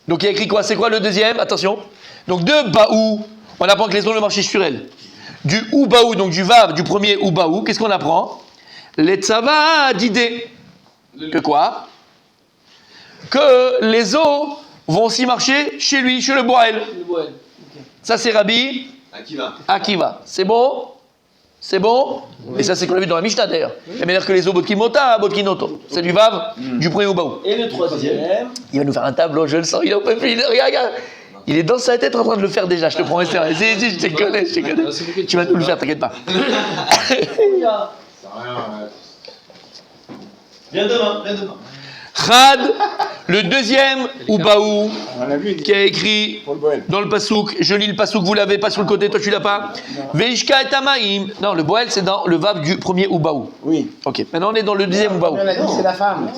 Donc il y a écrit quoi? C'est quoi le deuxième? Attention. Donc de Baou, on apprend que les eaux vont marcher sur elle. Du Ubaou, donc du Vav, du premier Ubaou, qu'est-ce qu'on apprend? Les Tzava d'idée. Que quoi? Que les eaux vont aussi marcher chez lui, chez le Boel. Ça c'est Rabbi Akiva. C'est bon? C'est bon? Et ça c'est qu'on l'a vu dans la Mishnah d'ailleurs. La manière que les eaux Botkimota, Botkinoto. C'est du Vav, du premier Ubaou. Et le troisième? Il va nous faire un tableau, je le sens, il en peut plus. Regarde. Il est dans sa tête en train de le faire déjà, je te promets. Je te connais. Tu vas nous le faire, t'inquiète pas. Viens demain. Chad, le deuxième Ubaou, On a vu, qui a écrit pour le Boël. dans le pasouk, je lis le pasouk, vous l'avez pas sur le côté, toi tu l'as pas. Veishka et Tamaim. Non, le Boël c'est dans le Vav du premier Ubaou. Oui. Ok, maintenant on est dans le deuxième Ubaou. On a dit c'est la femme.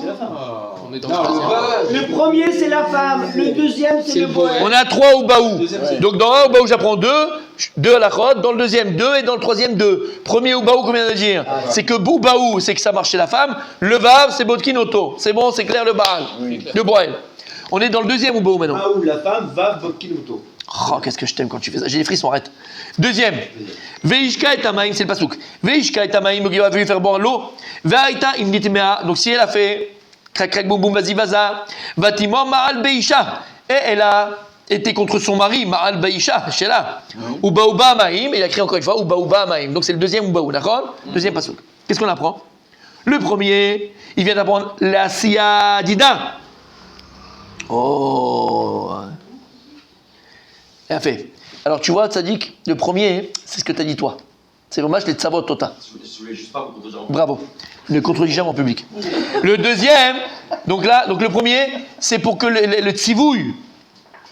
On est dans le troisième. Le premier, c'est la femme. Le deuxième, c'est le bois. On a 3 Ubaou. Donc dans un Ubaou j'apprends 2 à la chod, dans le deuxième 2 et dans le troisième 2. Premier Ubaou, combien de dire? C'est que Boubaou, c'est que ça marche chez la femme. Le Vav, c'est Botkinoto. C'est bon, c'est clair le Baal. Le Boël. On est dans le deuxième Ubaou maintenant. Ah, où la femme va Vodkinuto. Oh, qu'est-ce que je t'aime quand tu fais ça. J'ai des frissons, arrête. Deuxième. Veishka et Tamaim, c'est le pasouk. Veishka et Tamaim, qui va lui faire boire l'eau. Ve'aita imnitimea. Donc si elle a fait crac crac boum boum, vas-y vaza. Vatimo ma'al beisha. Et elle a été contre son mari, ma'al beisha, Sheila. Ubaouba ma'im. Il a écrit encore une fois, Ubaouba ma'im. Donc c'est le deuxième Ubaou, d'accord? Deuxième pasouk. Qu'est-ce qu'on apprend? Le premier, il vient d'apprendre la siyadida. Oh. Elle a fait. Alors tu vois, Tzadik, le premier, c'est ce que tu as dit toi. C'est vraiment les tzavot tota. Je voulais juste pas vous contredire. Bravo. Ne contredis jamais en public. Le deuxième, donc le premier, c'est pour que le tzivouille,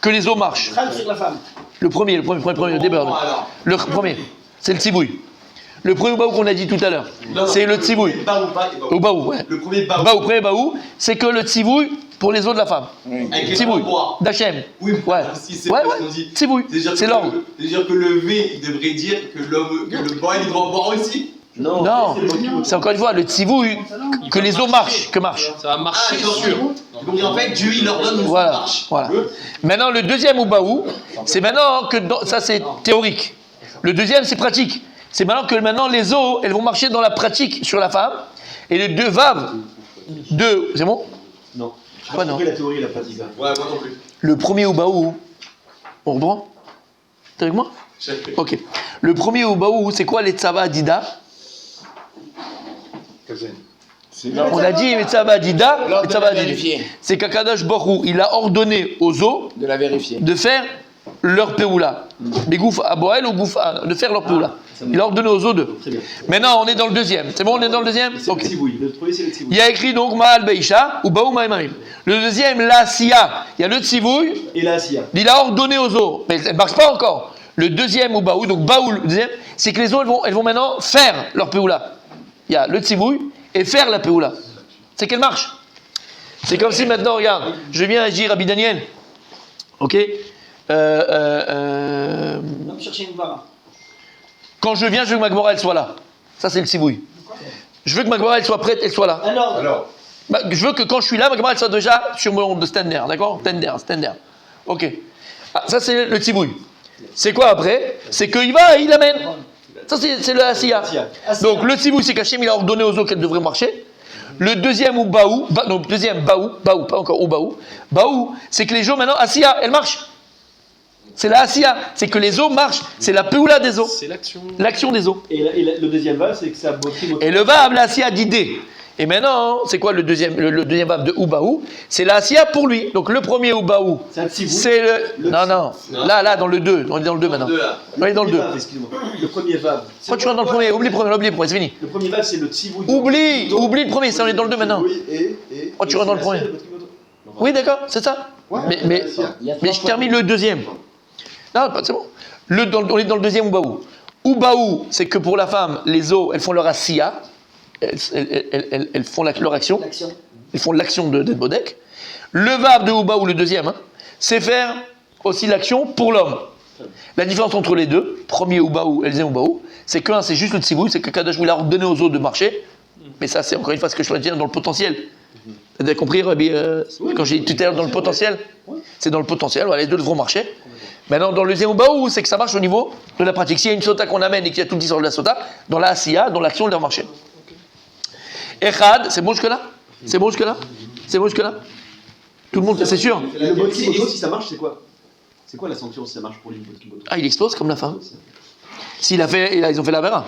que les eaux marchent. Chal sur la femme. Le premier, le début. alors. Le premier, c'est le tzivouille. Le premier Baou qu'on a dit tout à l'heure, c'est le Tzivouy. Ou Baou, ouais. Le premier Baou. Baou, premier Baou, c'est que le Tzivouy pour les os de la femme. Avec les Tzivouy, endroits. d'Hachem. Oui, mais Ouais. si c'est Ouais, pas ce ouais. qu'on dit. Tzivouy, c'est l'ordre. C'est-à-dire que le V, il devrait dire que le bois, il doit en boire aussi. Non, Non, c'est le mot qui- c'est encore une fois le Tzivouy, que les os marchent, que marchent. Ça va marcher Ah, sûr. Donc en fait, Dieu, il leur donne une Voilà, marche. voilà. Maintenant, le deuxième Oubaou, c'est maintenant que ça c'est théorique. Le deuxième, c'est pratique. C'est maintenant les os, elles vont marcher dans la pratique sur la femme. Et les deux vaves, c'est bon? Non. Je Quoi, pas non compris la théorie et la pratique. Ouais, moi non plus. Le premier Oubaou, on reprend? T'es avec moi? Ok. Le premier Oubaou, c'est quoi les Tzava Adida? On a dit les Tzava Adida, L'ordre les de Tzava la Adida. vérifier. C'est qu'Akadosh Borou, il a ordonné aux os De la vérifier. de faire leur péoula. Des gouf à Boël ou gouf à, de faire leur péoula. Il a ordonné aux os d'eux. Très bien. Maintenant, on est dans le deuxième. C'est bon, on est dans le deuxième? C'est Ok. le Tzivouï. Le premier, c'est le Tzivouï. Il y a écrit donc Ma'al Beisha ou Baou Ma'emarim. Le deuxième, la Sia. Il y a le Tzivouï. Et la Asiya. Il a ordonné aux os. Mais elle ne marche pas encore. Le deuxième ou Baou, donc Baou, le deuxième, c'est que les os, elles vont maintenant faire leur péoula. Il y a le Tzivouï et faire la péoula. C'est qu'elle marche. C'est comme si maintenant, regarde, je viens agir Rabbi Daniel. Ok On va chercher une vara. Quand je viens, je veux que ma Gemara, elle soit là. Ça, c'est le Tzivouï. Je veux que ma Gemara, elle soit prête, elle soit là. Alors, Bah, je veux que quand je suis là, ma Gemara, elle soit déjà sur mon de stander, d'accord? Stander. Ok. Ah, ça, c'est le Tzivouï. C'est quoi après? C'est qu'il va et il amène. Ça, c'est le Asiya. Donc, le Tzivouï, c'est qu'Hachem, il a ordonné aux autres qu'elles devraient marcher. Le deuxième ou Baou, deuxième Baou, pas encore ou Baou, c'est que les os maintenant, Asiya, elles marchent. C'est la Asiya, c'est que les os marchent, c'est la Péoula des os, C'est l'action. l'action des os. Le deuxième vague, c'est que ça motive. Et le Vav, la Asiya d'idée. Et maintenant, c'est quoi le deuxième Vav de Oubaou? C'est la Asiya pour lui. Donc le premier Oubaou, C'est un Tzivouï. c'est le. Non, là, dans le 2. On est dans le 2 maintenant. Deux, là. On est dans le 2. Excuse-moi. Le premier vague. Quand tu rentres dans le premier, oublie le premier, c'est fini. Le premier vague, c'est le Tzivouï. Oublie le premier, ça on est dans le 2 maintenant. Et. Oh, tu rentres dans le premier. Oui, d'accord, c'est ça. Mais je termine le deuxième. Non, c'est bon. On est dans le deuxième Oubaou. Oubaou, c'est que pour la femme, les os, elles font leur Asiya. Elles font leur action. Ils font l'action d'être Bodek. Le Vav de Oubaou, le deuxième, c'est faire aussi l'action pour l'homme. La différence entre les deux, premier Oubaou et le deuxième Oubaou, c'est qu'un, c'est juste le Tzivouï, c'est que Kadosh voulait ordonner aux autres de marcher. Mais ça, c'est encore une fois ce que je dois dire dans le potentiel. Vous avez compris, Rabbi, quand j'ai dit tout à l'heure dans le potentiel? C'est dans le potentiel, voilà, les deux devront marcher. Maintenant, dans le deuxième Oubaou, c'est que ça marche au niveau de la pratique. S'il y a une sota qu'on amène et qu'il y a tout le discours de la sota, dans la Asiya, dans l'action, elle doit marcher. Echad, c'est bon jusque-là? C'est bon jusque-là? C'est bon jusque-là? Tout le monde, c'est sûr? Le Botkiboto, si ça marche, c'est quoi? C'est quoi la sanction si ça marche pour lui, le Botkiboto? Ah, il explose comme la femme. S'il a fait, ils ont fait la vera.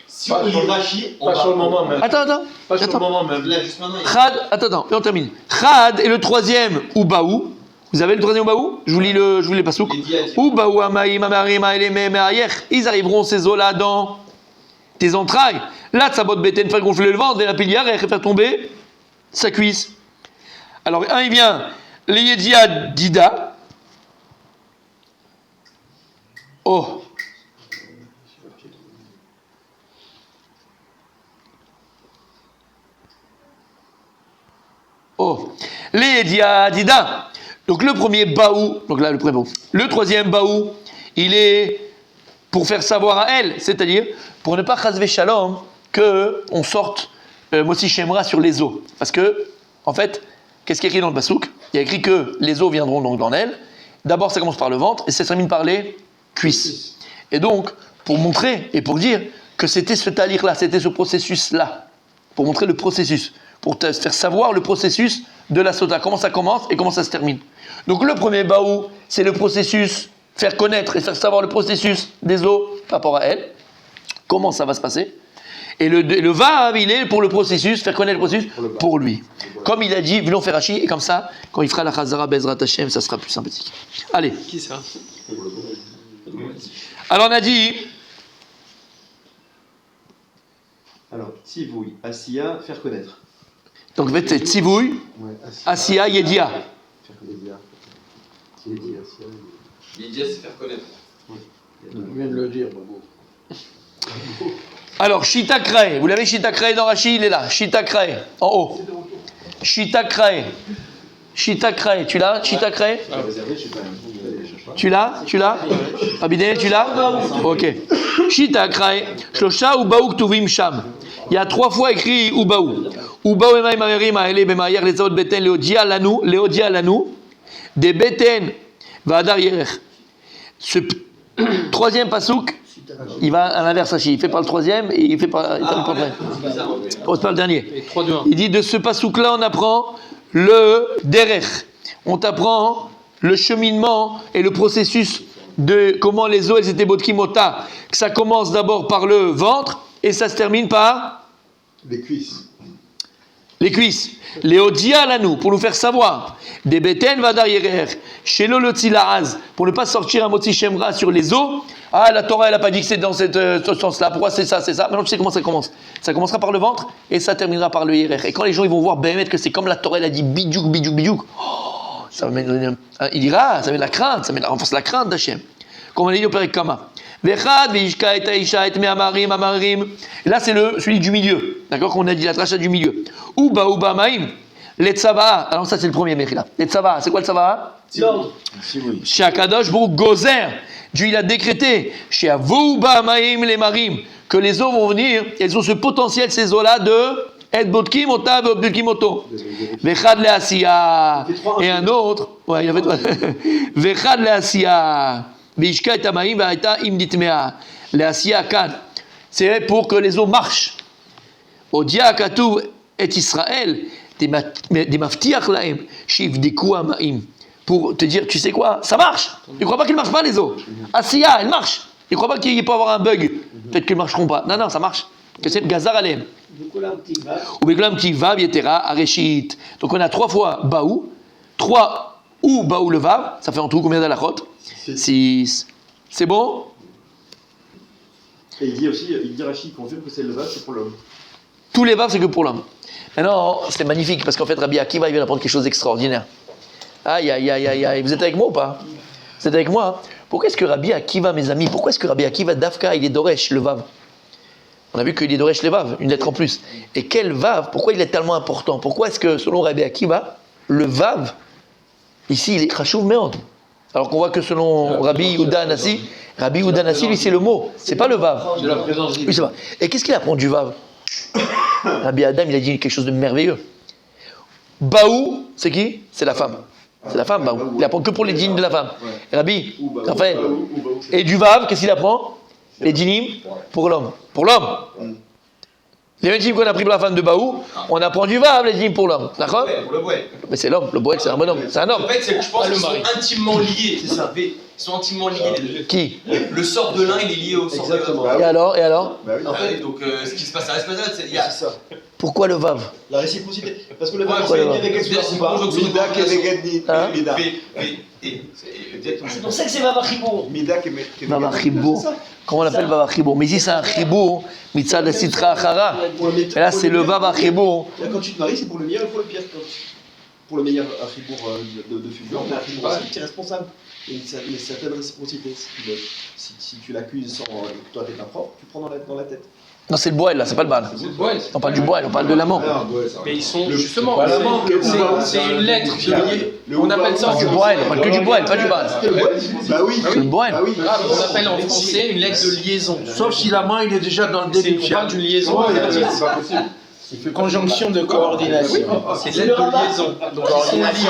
Si on y rachit, on Pas sur le va. moment même. Attends. Pas sur le moment même. Là, juste maintenant, il- Khad, attends, et on termine. Khad est le troisième Oubaou. Vous avez le troisième Oubaou? Je vous lis les pasouks. Il dit à dire. Oubaou amaïm amarim aélem me'ayech. Ils arriveront ces eaux-là dans tes entrailles. Là, tzabot beten, faire gonfler le ventre, et la pilière et faire tomber sa cuisse. Alors, un, il vient, les Yedia Dida. Oh. Oh. Les Yedia Dida. Donc, le premier Baou, donc là, le premier Baou. Le troisième Baou, il est pour faire savoir à elle, c'est-à-dire pour ne pas chasver shalom que on sorte Mossi Shemra sur les os. Parce que, en fait, qu'est-ce qui est écrit dans le Basouk? Il y a écrit que les os viendront donc dans elle. D'abord, ça commence par le ventre et ça se termine par les cuisses. Et donc, pour montrer et pour dire que c'était ce talir-là, c'était ce processus-là, pour montrer le processus, pour te faire savoir le processus de la sota, comment ça commence et comment ça se termine. Donc, le premier baou, c'est le processus, faire connaître et faire savoir le processus des os par rapport à elle, comment ça va se passer. Et le vav, il est pour le processus, faire connaître le processus pour lui. Comme il a dit, voulons faire Rashi, et comme ça, quand il fera la Chazara Bezrat Hashem, ça sera plus sympathique. Allez. Qui ça? Alors on a dit, Alors, Tzivouï, Asiya, faire connaître. donc en fait c'est Tzivouï, Asiya, Yedia. Il dit à se faire connaître. On vient de le dire, Bobo. Alors, Shita Krae, vous l'avez Shita Krae dans Rashi, il est là. Shita Krae, en haut. Shita Krae. Shita Krae, tu l'as Shita Krae? Tu l'as Abidel, tu l'as? Ok. Shita Krae, Shlosha Ubaou Ktuvim Sham. Il y a 3 fois écrit Ubaou. Ubaou Emaim Amerim Aele Bemayer Lezaot Beten Leodia Lanu. Des Beten Vadar Yerech. Ce troisième pasouk, il va à l'inverse, il fait par le troisième et il fait par le dernier. Il dit de ce pasouk-là, on apprend le derech. On t'apprend le cheminement et le processus de comment les eaux elles étaient botkimota. Que ça commence d'abord par le ventre et ça se termine par Les cuisses. les cuisses. Léodia lanou, pour nous faire savoir. Des beten vadar yerer. Chez l'olotzi laaz, pour ne pas sortir un motzi shemra sur les eaux. Ah, la Torah, elle n'a pas dit que c'est dans ce sens-là. Pourquoi c'est ça? Maintenant, tu sais comment ça commence. Ça commencera par le ventre et ça terminera par le yerer. Et quand les gens ils vont voir Béhémet que c'est comme la Torah, elle a dit bidjouk. Oh, ça va mettre, il dira, ça met la crainte, ça renforce la crainte d'Hachem. Comme on a dit au Père Kama. Vechad, vishka et aisha et me amarim. Et là, c'est celui du milieu. D'accord? Qu'on a dit la tracha du milieu. Uba maim. Les tzava. Alors, ça, c'est le premier Mechila. Les tzava. C'est quoi le tzava? L'ordre. Chez Akadosh Baruch Gozer. Dieu, il a décrété. Chez Avouba maim les marim. Que les eaux vont venir. Elles ont ce potentiel, ces eaux-là, de. Et bodkim ota bodkim oto. Vechad le asiya. Et un autre. Ouais, il a fait. Vechad le asiya. Vishka et Amaim va'ita im ditmea. Le asiya kan. C'est pour que les eaux marchent. Odia katuv et Israël. Des maftiach laem. Shivdiku amaim. Pour te dire, tu sais quoi, ça marche. Tu crois pas qu'il marche pas les eaux? Asiya, elle marche. Tu crois pas qu'il peut y avoir un bug? Peut-être qu'ils marcheront pas. Non, ça marche. Que c'est le gazar alem. Ou Bekolam Tivav Yetera Areshit. Donc on a 3 fois Baou, 3 ou Baou le Vav, ça fait en tout combien d'alachot? 6. C'est bon? Et il dit aussi, Rachid confirme que c'est le vav, c'est pour l'homme. Tous les Vav, c'est que pour l'homme. Maintenant, c'est magnifique parce qu'en fait, Rabbi Akiva, il vient d'apprendre quelque chose d'extraordinaire. Aïe. Vous êtes avec moi ou pas? Vous êtes avec moi? Pourquoi est-ce que Rabbi Akiva, mes amis, pourquoi est-ce que Rabbi Akiva Dafka, il est Doresh, le Vav? On a vu qu'il est Doresh les Vav, une lettre en plus. Et quel Vav? Pourquoi il est tellement important? Pourquoi est-ce que, selon Rabbi Akiva, le Vav, ici, il est Khashuv Meod? Alors qu'on voit que selon Rabbi Yehuda Anassi, lui, c'est le mot, c'est pas le Vav. De la présence divine. Oui, c'est vrai. Et qu'est-ce qu'il apprend du Vav? Rabbi Adam, il a dit quelque chose de merveilleux. Baou, c'est qui? C'est la femme. C'est la femme, Baou. Il apprend que pour les dînes de la femme. Rabbi, Raphaël. Et du Vav, qu'est-ce qu'il apprend? Les dînim pour l'homme. Pour l'homme. Les mêmes dînim qu'on a pris pour la femme de Baou, on apprend du Vav, les dînim pour l'homme. D'accord? Pour le bouet. Mais c'est l'homme. Le Boël, c'est un bonhomme. C'est un homme. En fait, c'est que je pense Ah, le qu'ils sont mari. intimement liés. C'est ça. Ils sont intimement liés les deux. Qui? Le sort de l'un, il est lié au sort de Exactement. l'autre. Et alors? Bah oui. En fait, donc ce qui se passe à l'espace, c'est il y a. C'est ça. Pourquoi le Vav? La réciprocité. Parce que le Ouais, vav, ouais, c'est ouais. avec elle C'est une pas. conjonction de Mida keleged Hein? mida. C'est pour ça que c'est Vava Chibour. Mida keleged. Vava Chibour. Comment on l'appelle Vava Chibour? Mais ici, c'est un Chibour. Mitzad la Sitra Achara. Et là, c'est le Vava Chibour. Quand tu te maries, c'est pour le meilleur et pour le pire. Pour le meilleur Achibour de futur, mais Achibour aussi, tu es responsable. Il y a une certaine réciprocité. Si tu l'accuses sans que toi t'es pas propre, tu prends dans la tête. Non, c'est le Boël, là, c'est pas le Bal. C'est le Boël. On parle du Boël, on parle de l'amant. Mais ils sont justement, Voilà, c'est une lettre de on appelle ça Du Boël, on parle que du Boël, pas du Bal. Bah oui. C'est le Boël. Bah oui. on appelle en français une lettre de liaison. Sauf si l'amant il est déjà dans le C'est début. on parle d'une liaison. C'est pas possible. Conjonction de coordination. C'est une lettre de liaison. Donc coordination.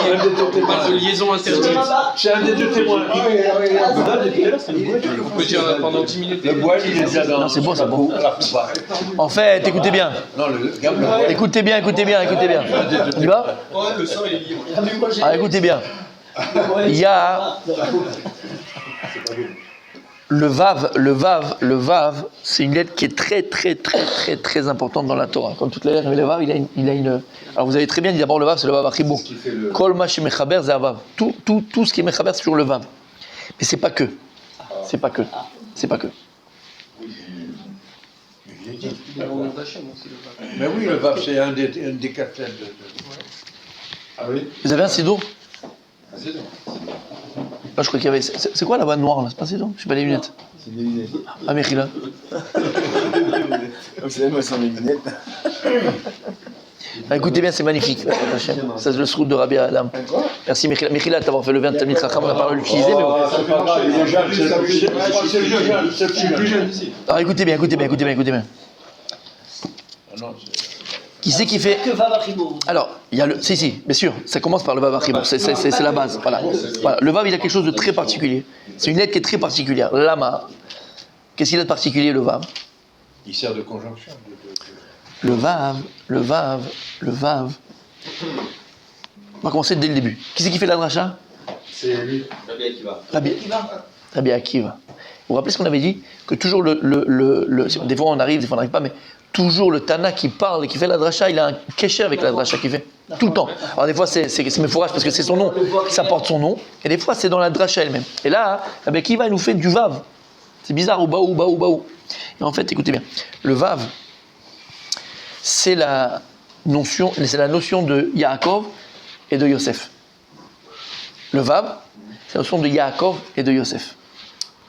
On parle de liaison interdite. C'est un des deux témoins. On peut dire pendant 10 minutes. Le bois il est déjà dans. Non, c'est bon, c'est bon. En fait, écoutez bien. Non, le gamme. Écoutez bien. On y va? Ouais, le sort, il est lié. Ah, écoutez bien. Il y a le Vav, c'est une lettre qui est très importante dans la Torah. Comme toutes les lettres, le Vav, il a une. Alors vous avez très bien dit d'abord le Vav, c'est le Vav Achibour. Kol ma shemechaber c'est Vav. Tout ce qui est mechaber, c'est toujours le Vav. Mais c'est pas que. Mais oui, le vav, c'est un des 4 lettres. Ah oui. Vous avez un sido? C'est bon. Là, je crois qu'il y avait. C'est quoi la vanne noire là? C'est pas sido? Je sais pas les lunettes. C'est des lunettes. Ah, Mechila. Vous savez, moi, sans mes lunettes. Ah, écoutez bien, c'est magnifique. Ça, c'est le srout de Rabbi Adam. Merci, Mechila. Mechila, d'avoir fait le 20 Talmid Chacham, on n'a pas l'utilisé, mais bon. C'est plus jeune ici. Alors, écoutez bien. Qui c'est qui fait. Que va Vachibour. Alors, il y a le. Si, bien sûr, ça commence par le Vav Achibur, c'est la base. Voilà. Le Vav, il a quelque chose de très particulier. C'est une lettre qui est très particulière. Lama. Qu'est-ce qu'il a de particulier, le Vav? Il sert de conjonction. Le Vav. On va commencer dès le début. Qui c'est qui fait la dracha? C'est lui. Rabbi Akiva. Vous vous rappelez ce qu'on avait dit? Que toujours des fois on arrive, des fois on n'arrive pas, mais toujours le Tana qui parle et qui fait la dracha, il a un kécher avec la dracha qu'il fait. Tout le temps. Alors des fois c'est Mefourash parce que c'est son nom, ça porte son nom, et des fois c'est dans la dracha elle-même. Et là, Rabbi Akiva il nous fait du Vav. C'est bizarre, ou baou. Et en fait, écoutez bien, le Vav, c'est la notion de Yaakov et de Yosef. Le Vav, c'est la notion de Yaakov et de Yosef.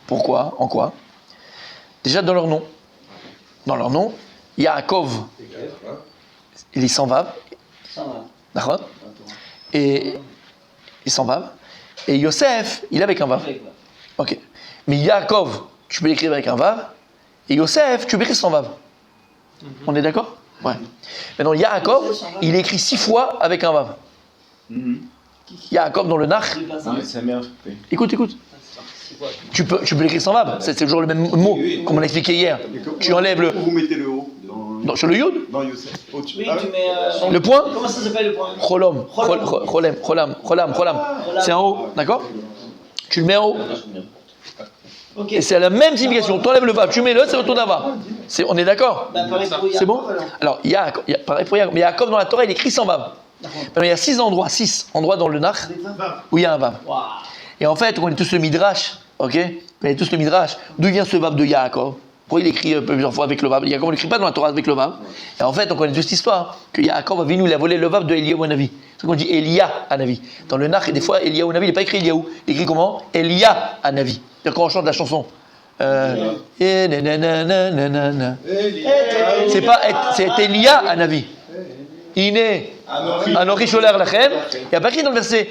Pourquoi? En quoi? Déjà dans leur nom. Dans leur nom, Yaakov, il est sans Vav. D'accord? Et il sans Vav. Et Yosef, il est avec un Vav. Ok. Mais Yaakov, tu peux l'écrire avec un Vav. Et Yosef, tu peux l'écrire sans Vav. On est d'accord? Ouais. Maintenant, Yaakov, il est écrit 6 fois avec un Vav. Yaakov dans le Nach. Sa mère. Écoute. Tu peux l'écrire sans Vav. C'est toujours le même mot, comme on l'a expliqué hier. Tu enlèves le. Vous mettez le haut Sur le Yod? dans Youssef. Au-dessus. Oui, tu mets. Le point? Comment ça s'appelle le point? Cholam. C'est en haut, d'accord? Tu le mets en haut. Ok. Et c'est la même signification. Tu enlèves le Vav, tu mets le, c'est retour d'un Vav. On est d'accord? Bah, pareil pour C'est bon? Yaakov, Alors, pareil pour Yaakov. Mais Yaakov dans la Torah, il est écrit sans Vav. Maintenant, il y a 6 endroits dans le Nach où il y a un Vav. Waouh. Et en fait, on connaît tous le Midrash, ok? On connaît tous le Midrash. D'où vient ce Vav de Yaakov? Pourquoi il écrit plusieurs fois avec le Vav? Yaakov, on ne l'écrit pas dans la Torah avec le Vav. Et en fait, on connaît toute cette histoire, que Yaakov il a volé le Vav de Eliyahu Hanavi. C'est ce qu'on dit Elia Hanavi. Dans le Nach, et des fois, Eliyahu Hanavi, il n'est pas écrit Eliyahu. Il est écrit comment? Elia Hanavi. C'est-à-dire quand on chante la chanson. C'est Elia Hanavi. Iné, Anochi Sholer Lachem. Il n'y a pas écrit dans le verset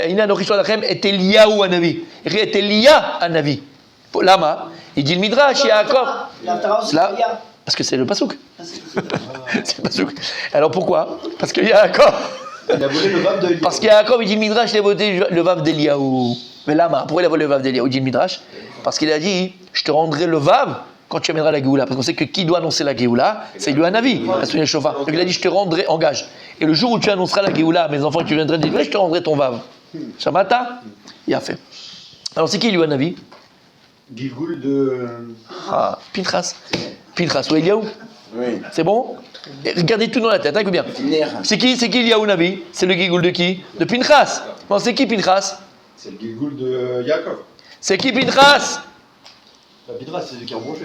Iné, Anochi Sholer Lachem, et Eliyahu Hanavi. Il écrit et Elia Hanavi. Lama, il dit le Midrash, Yaakov. Parce que c'est le Pasouk. C'est le Pasouk. Alors pourquoi? Parce que Yaakov. Il a volé le Vav de Eliyahu. Parce que Yaakov, il dit le Midrash, il a voté le Vav d'Eliyahu. Mais Lama, pourquoi il a volé le Vav d'Eliyahu? Il dit le Midrash. Parce qu'il a dit, je te rendrai le Vav quand tu amèneras la Géoula. Parce qu'on sait que qui doit annoncer la Géoula, c'est lui un avis, à sonner le chauffard. Donc il a dit, je te rendrai en gage. Et le jour où tu annonceras la Géoula à mes enfants, tu viendrais dire, je te rendrai ton Vav. Shamata, il a fait. Alors c'est qui lui un avis? Gilgoul de. Ah, Pinchas ou Eliyahu. Oui. C'est bon? Et regardez tout dans la tête, écoute bien. C'est qui Eliyahu Navi? C'est le Gilgoul de qui? De Pinchas. Bon, c'est qui Pinchas? C'est le Gilgoul de Yaakov. C'est qui Pinchas? Pinchas, c'est celui qui a embauché.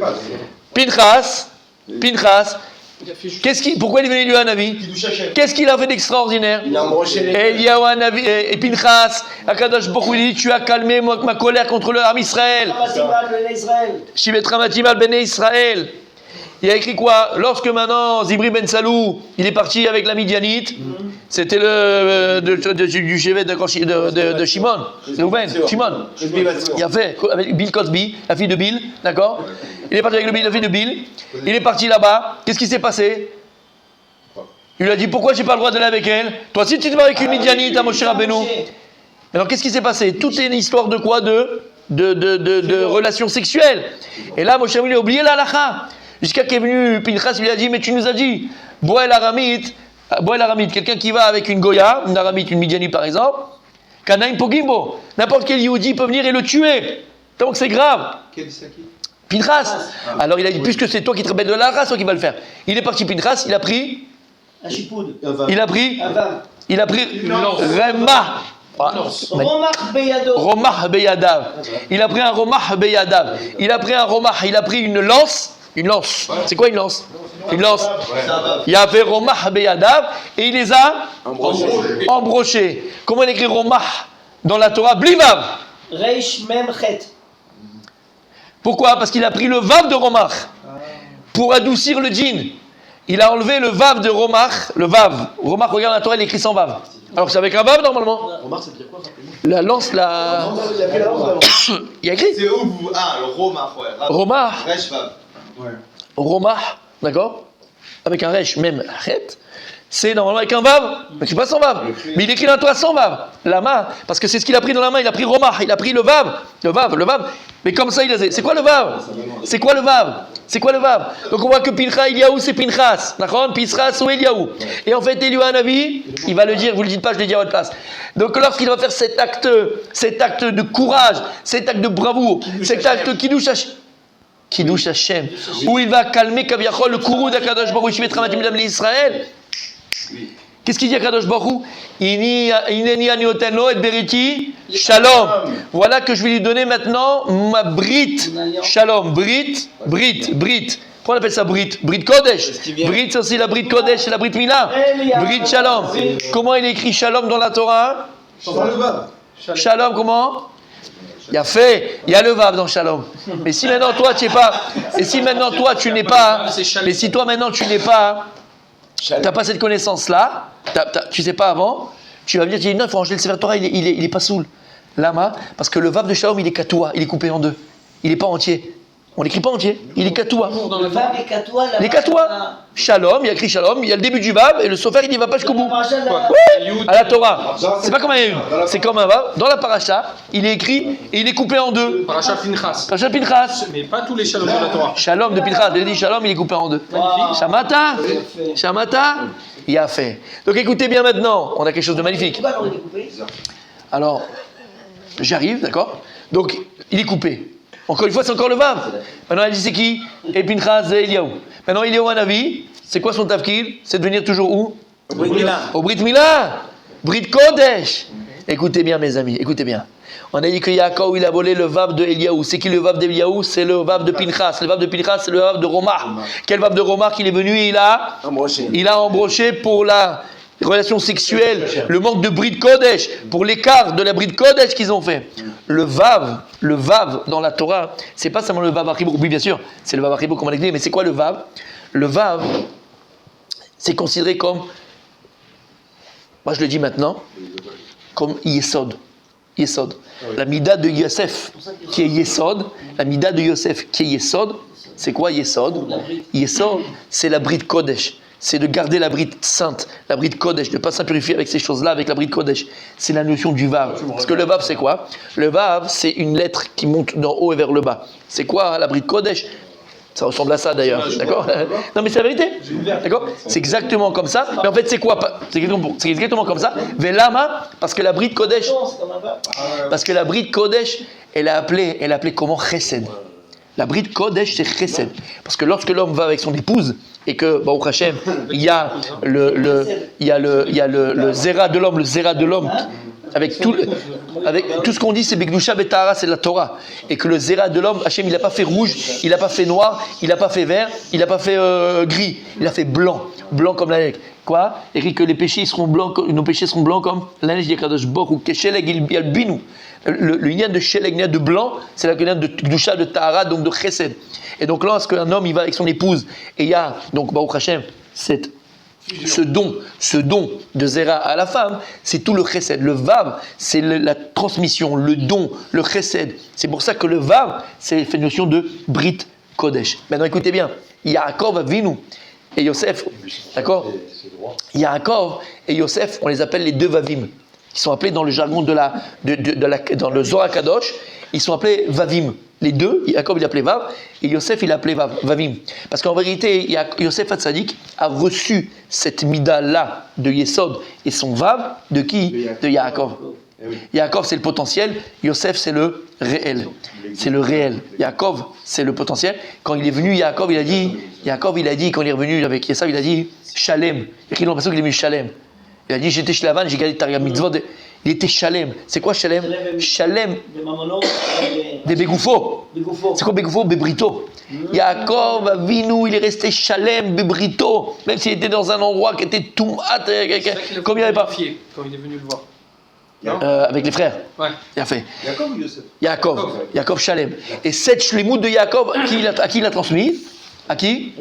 Pinchas. Pourquoi il est venu lui un avis? Qu'est-ce qu'il a fait d'extraordinaire? Il a embroché les. Eliyahu Hanavi et Pinchas, Akadosh Baruch Hu dit, tu as calmé ma colère contre le Ham Israël. Shivet Ramatimal Bene Israël. Il a écrit quoi? Lorsque maintenant Zibri Ben Salou, il est parti avec la Midianite, c'était du chevet de Shimon. C'est Rouben, Shimon. Il a fait avec Bill Cosby, la fille de Bill, d'accord? Il est parti avec la fille de Bill. Il est parti là-bas. Qu'est-ce qui s'est passé? Il lui a dit, pourquoi j'ai pas le droit d'aller avec elle? Toi aussi tu te vas avec une Midianite à Moshe Rabbeinu. Alors qu'est-ce qui s'est passé? Tout est une histoire de quoi? De relations sexuelles. Et là Moshe Rabbeinu a oublié la halakha. Jusqu'à qu'est venu Pinchas, il lui a dit, mais tu nous as dit, Boel Aramite, quelqu'un qui va avec une Goya, une Aramite, une Midianite par exemple, Kanaim Pogimbo, n'importe quel Yehudi peut venir et le tuer. Donc c'est grave. Pinchas. Alors il a dit, puisque c'est toi qui te rebelles de la race, toi qui vas le faire. Il est parti Pinchas, il a pris Rema. Romah Beyadav. Il a pris un Romah Beyadav. Il a pris un Romah, il a pris une lance. Une lance. C'est quoi une lance? Une lance. Il a fait Romah Beyadav et il les a embrochés. Comment on écrit Romah dans la Torah? Blivav. Reish Mem Chet. Pourquoi? Parce qu'il a pris le vav de Romach pour adoucir le djinn. Il a enlevé le vav de Romach, le vav. Romach, regarde la Torah, il est écrit sans vav. Alors que c'est avec un vav normalement. Remarque, ça veut dire quoi, rappelez-moi? La lance, la. Il a pris la lance d'avant. Il y a écrit C'est où vous. Ah, le Roma, ouais. Romach. Resh Vav. Romach, d'accord? Avec un resh, même arrête. C'est normalement avec un vav, mais c'est pas sans vav. Mais il écrit dans la Torah sans vav. La main, parce que c'est ce qu'il a pris dans la main, il a pris Romach, il a pris le vav. Mais comme ça, il a. C'est quoi le vav? C'est quoi le vav? C'est quoi le vav? Donc on voit que Pinchas, Eliaou, c'est Pinchas. D'accord? Pinchas ou Eliaou. Et en fait, Eliaou Hanavi, il va le dire, vous le dites pas, je le dis à votre place. Donc lorsqu'il va faire cet acte de courage, cet acte de bravoure, cet acte Kiddush Hashem, où il va calmer Kaviachol, le courroux d'Akadosh Baruch Hu, Tramatim Dam l'Israël. Qu'est-ce qu'il dit à Kadosh Baruch Hu? Ineni ani noteno et beriti shalom. Voilà que je vais lui donner maintenant ma brit. Shalom. Brit. Pourquoi on appelle ça brit? Brit Kodesh. Brit, c'est aussi la brit Kodesh, c'est la brit Mila. Brit Shalom. Comment il est écrit Shalom dans la Torah? Shalom, comment? Il y a fait, il y a le vav dans Shalom. Mais si maintenant toi tu n'es pas, et si maintenant toi tu n'es pas, mais si toi maintenant tu n'es pas, tu n'as pas cette connaissance-là, tu ne sais pas avant, tu vas me dire, non, il faut ranger le Sefer Torah, il est pas saoul. Lama, parce que le vav de Shalom, il est katoua, il est coupé en deux. Il n'est pas entier. On l'écrit pas entier, il est katoua. Le vav est katoua. Il est katoua. Shalom, il y a écrit Shalom, il y a le début du vav, et le sofer, il n'y va pas jusqu'au bout. Oui, à la Torah. C'est pas comme un Yehud, c'est comme un vav. Dans la paracha, il est écrit, et il est coupé en deux. Paracha Pinchas. Paracha Pinchas. Mais pas tous les shalom de la Torah. Shalom de Pinchas, il dit Shalom, il est coupé en deux. Shamata, il a fait. Donc écoutez bien maintenant, on a quelque chose de magnifique. Pourquoi on est coupé? Alors, j'arrive, d'accord? Donc, il est coupé. Encore une fois, c'est encore le vav. Maintenant, elle dit c'est qui? Et Pinchas et Eliaou. Maintenant, Eliaou Hanavi, c'est quoi son tafkil? C'est de venir toujours où? Au Brit Mila. Brit Kodesh. Écoutez bien, mes amis, écoutez bien. On a dit que Yaakov, il a volé le vav de Eliaou. C'est qui le vav d'Eliaou? C'est le vav de Pinchas. Le vav de Pinchas, c'est le vav de Romach. Quel vav de Romach? Il est venu et il a embroché pour la relation sexuelle, le manque de Brit Kodesh, pour l'écart de la Brit Kodesh qu'ils ont fait. Le vav dans la Torah, c'est pas seulement le vav achibur. Oui, bien sûr, c'est le vav achibur comme on l'a dit, mais c'est quoi le vav? Le vav, c'est considéré comme, moi je le dis maintenant, comme Yesod. Yesod. La mida de Yosef qui est Yesod, la mida de Yosef qui est Yesod, c'est quoi Yesod? Yesod, c'est la Brit Kodesh. C'est de garder la bride sainte, la bride Kodesh, de ne pas s'impurifier avec ces choses-là, avec la bride Kodesh. C'est la notion du Vav. Parce que le Vav, c'est quoi? Le Vav, c'est une lettre qui monte d'en haut et vers le bas. C'est quoi la bride Kodesh? Ça ressemble à ça d'ailleurs, d'accord? Non mais c'est la vérité, d'accord? C'est exactement comme ça, mais en fait c'est quoi? C'est exactement comme ça. Velama, parce que la bride Kodesh, elle a appelé comment? Chesed. La bride Kodesh, c'est Chesed. Parce que lorsque l'homme va avec son épouse, et que, Baruch Hashem, il y a le zera de l'homme, avec tout ce qu'on dit, c'est Begdusha Betahara, c'est de la Torah. Et que le zera de l'homme, Hashem, il n'a pas fait rouge, il n'a pas fait noir, il n'a pas fait vert, il n'a pas fait gris, il a fait blanc comme la neige. Quoi? Et que les péchés seront blancs, nos péchés seront blancs comme la neige d'Yakadosh Baruch Hu, Kesheleg Yalbinu. Le lien de Sheleg, lien de blanc, c'est la lien de Gdusha, de Tahara, donc de Chesed. Et donc lorsqu'un homme il va avec son épouse, et il y a, donc Baruch Hashem, ce don de Zera à la femme, c'est tout le Chesed. Le Vav, c'est la transmission, le don, le Chesed. C'est pour ça que le Vav, c'est une notion de Brit Kodesh. Maintenant écoutez bien, Yaakov Avinu et Yosef, d'accord? Yaakov et Yosef, on les appelle les deux Vavim. Ils sont appelés dans le jargon dans le Zohar Kadosh, ils sont appelés Vavim. Les deux, Yaakov il appelait Vav, et Yosef il appelait Vavim. Parce qu'en vérité, Yosef Hatzadik a reçu cette mida-là de Yesod et son Vav, de qui? De Yaakov. Yaakov c'est le potentiel, Yosef c'est le réel. C'est le réel. Yaakov c'est le potentiel. Quand il est venu, Yaakov il a dit, quand il est revenu avec Esav, il a dit Shalem. Il y a l'impression qu'il est venu Shalem. Il a dit j'étais Shlavan, j'ai gardé ta mitzvot. Il était Shalem. C'est quoi Shalem? Shalem des Begoufo. C'est quoi Begoufo? Bebrito. Yaakov Avinu, il est resté Shalem, Bebrito. Même s'il était dans un endroit qui était tout comme il n'y avait pas. Quand il est venu le voir. Avec les frères. Ouais. Il a fait. Jacob ou Yosef? Yaakov Shalem. Et cette shlemut de Yaakov, à qui il a transmis? À qui?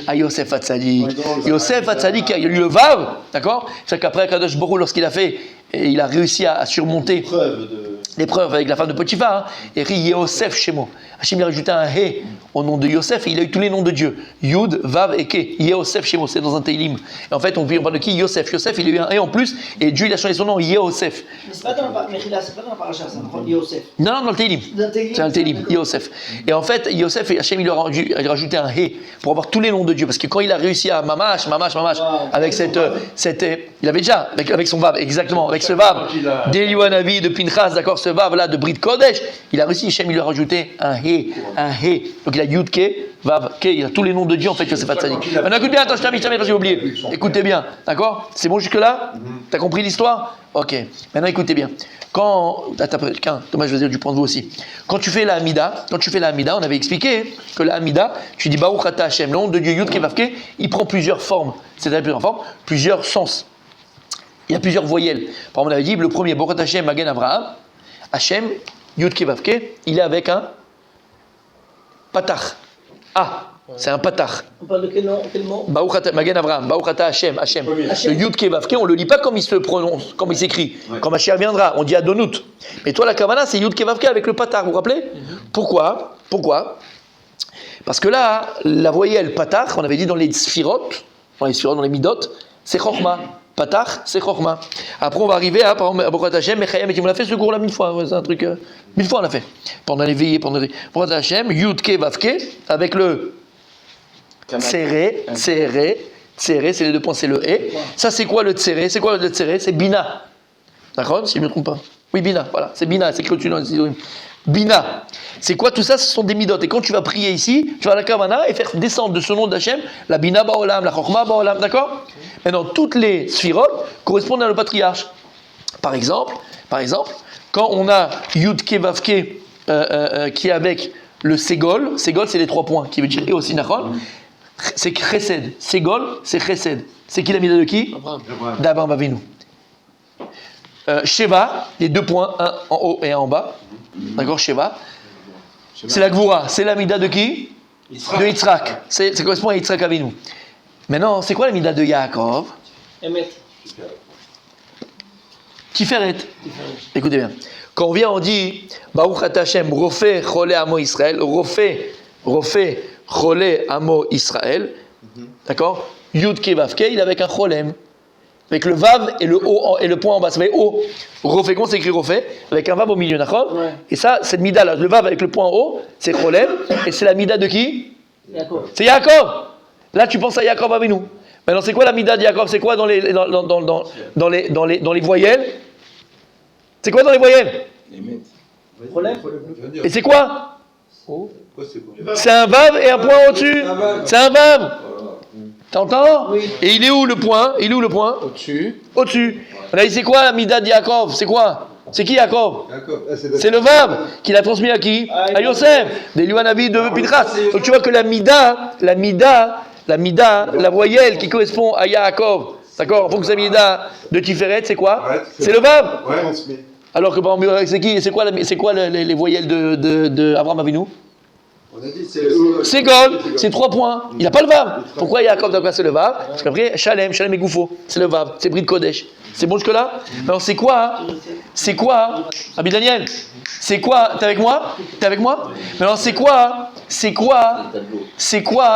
À Yosef Hatzadik. Yosef Hatzadik, il y a eu le Vav, d'accord? C'est qu'après Kadosh Borou, lorsqu'il a fait, et il a réussi à surmonter l'épreuve avec la femme de Potiphar, hein, et Yosef Shemo. Hachem lui a rajouté un He au nom de Yosef, et il a eu tous les noms de Dieu. Yud, Vav et Ke. Yosef Shemo, c'est dans un Teilim. Et en fait, on parle de qui? Yosef. Yosef, il a eu un He en plus, et Dieu, il a changé son nom, Yosef. Mais c'est pas dans la paracha, ça, Yosef. Non, dans le Teilim. C'est un Teilim, Yosef. Et en fait, Yosef, Hachem, il lui a rajouté un He pour avoir tous les noms de Dieu. Parce que quand il a réussi à Mamash, avec cette il avait déjà, avec son Vav, exactement, avec ce Vav, d'Eliouanavi, de Pinchas, d'accord, ce Vav là, de Brit Kodesh, il a réussi, Hachem, il lui a rajouté un He. Donc il a Yud Ke, Vav Ke, il a tous les noms de Dieu en fait, Yosef Hatzadik. Maintenant écoute bien, attends, je termine parce que j'ai oublié. Écoutez bien, d'accord? C'est bon jusque-là? T'as compris l'histoire? Ok. Maintenant écoutez bien. Dommage, je vais du point de vue aussi. Quand tu fais la Hamida, on avait expliqué que la Hamida, tu dis Baruch Ata Hashem, le nom de Dieu Yud Ke Vav Ke, il prend plusieurs formes. C'est-à-dire plusieurs formes, plusieurs sens. Il y a plusieurs voyelles. Par exemple, on avait dit le premier, Baruch Ata Hashem Magen Avraham, Hashem, Yud Ke Vav Ke, il est avec un patach. Ah, c'est un patach. On parle de quel nom? Baruch Ata Magen Avraham, Baruch Ata Hashem. Le Yud Ke Vav Ke, on ne le lit pas comme il se prononce, comme il s'écrit. Quand Mashiach viendra, on dit Adonut. Mais toi, la Kavana, c'est Yud Ke Vav Ke avec le patach, vous vous rappelez? Pourquoi? Parce que là, la voyelle patach, on avait dit dans les sphirot, dans les midot, c'est Chochma. Patach, c'est Chochma. Après, on va arriver à, par exemple, à Baruch Ata Hashem, Mechayem, et on l'a fait ce cours-là 1000 fois. Ouais, c'est un truc. 1000 fois on l'a fait. Pendant les veillées, Baruch Ata Hashem, Yud Ke Vav Ke, avec le Tsere, c'est les deux points, c'est le E. Ça, c'est quoi le Tsere? C'est Bina. D'accord? Si je ne me trompe pas. Oui, Bina, voilà. C'est Bina, c'est écrit dans les Sidorim. Bina. C'est quoi tout ça? Ce sont des midot. Et quand tu vas prier ici, tu vas à la Kavana et faire descendre de ce nom d'Hachem la Bina Baolam, la Chochma Baolam, d'accord? Maintenant, toutes les sphirot correspondent à le patriarche. Par exemple, quand on a Yud Ke Vav Ke qui est avec le Segol, Segol c'est les 3 points, qui veut dire et aussi Nachon, c'est Chesed. Segol, c'est Chesed. C'est qui la mida de qui? D'Abraham Avinu. Sheva, les 2 points, un en haut et un en bas. D'accord, Sheva. C'est la Gvura. C'est la mida de qui? De Yitzhak. Ça correspond à Yitzhak Avinu. Maintenant, c'est quoi la mida de Yaakov? Emet. Tiferet. Écoutez bien. Quand on vient, on dit Baruch Ata Hashem, Rofé Cholé Amo Israël. Rofé Cholé Amo Israël. D'accord? Yud Ke Vav Ke, il est avec un Cholem. Avec le Vav et le O et le point en bas. Ça fait O. Rofé, comment c'est écrit Rofé? Avec un Vav au milieu, d'accord? Ouais. Et ça, cette mida là, le Vav avec le point en haut, c'est Cholem. Et c'est la mida de qui? Yaakov. C'est Yaakov. Là, tu penses à Yaakov Avinu. Maintenant, c'est quoi la mida de Yaakov? C'est quoi dans les voyelles? C'est quoi dans les voyelles? Et c'est quoi? C'est un Vav et un point au-dessus. C'est un Vav. T'entends? Oui. Et il est où le point? Au-dessus. On a dit c'est quoi la mida de Yaakov? C'est quoi? C'est qui Yaakov? C'est le Vav qu'il a transmis à qui? À Yosef, des Luanavi de Pinchas. Donc tu vois que la voyelle qui correspond à Yaakov, d'accord, en fonction de la mida de Tiferet, c'est quoi? C'est le Vav. Alors que par exemple, c'est qui? C'est quoi les voyelles de Abraham Avinu? On a dit c'est Gol, c'est 3 points. Il n'a pas le Vav. Pourquoi Yaakov doit placer le Vav? Parce qu'après, Shalem et Goufo, c'est le Vav, c'est Brit Kodesh. C'est bon jusque-là? Alors c'est quoi? Rabbi Daniel, c'est quoi? T'es avec moi? Maintenant c'est quoi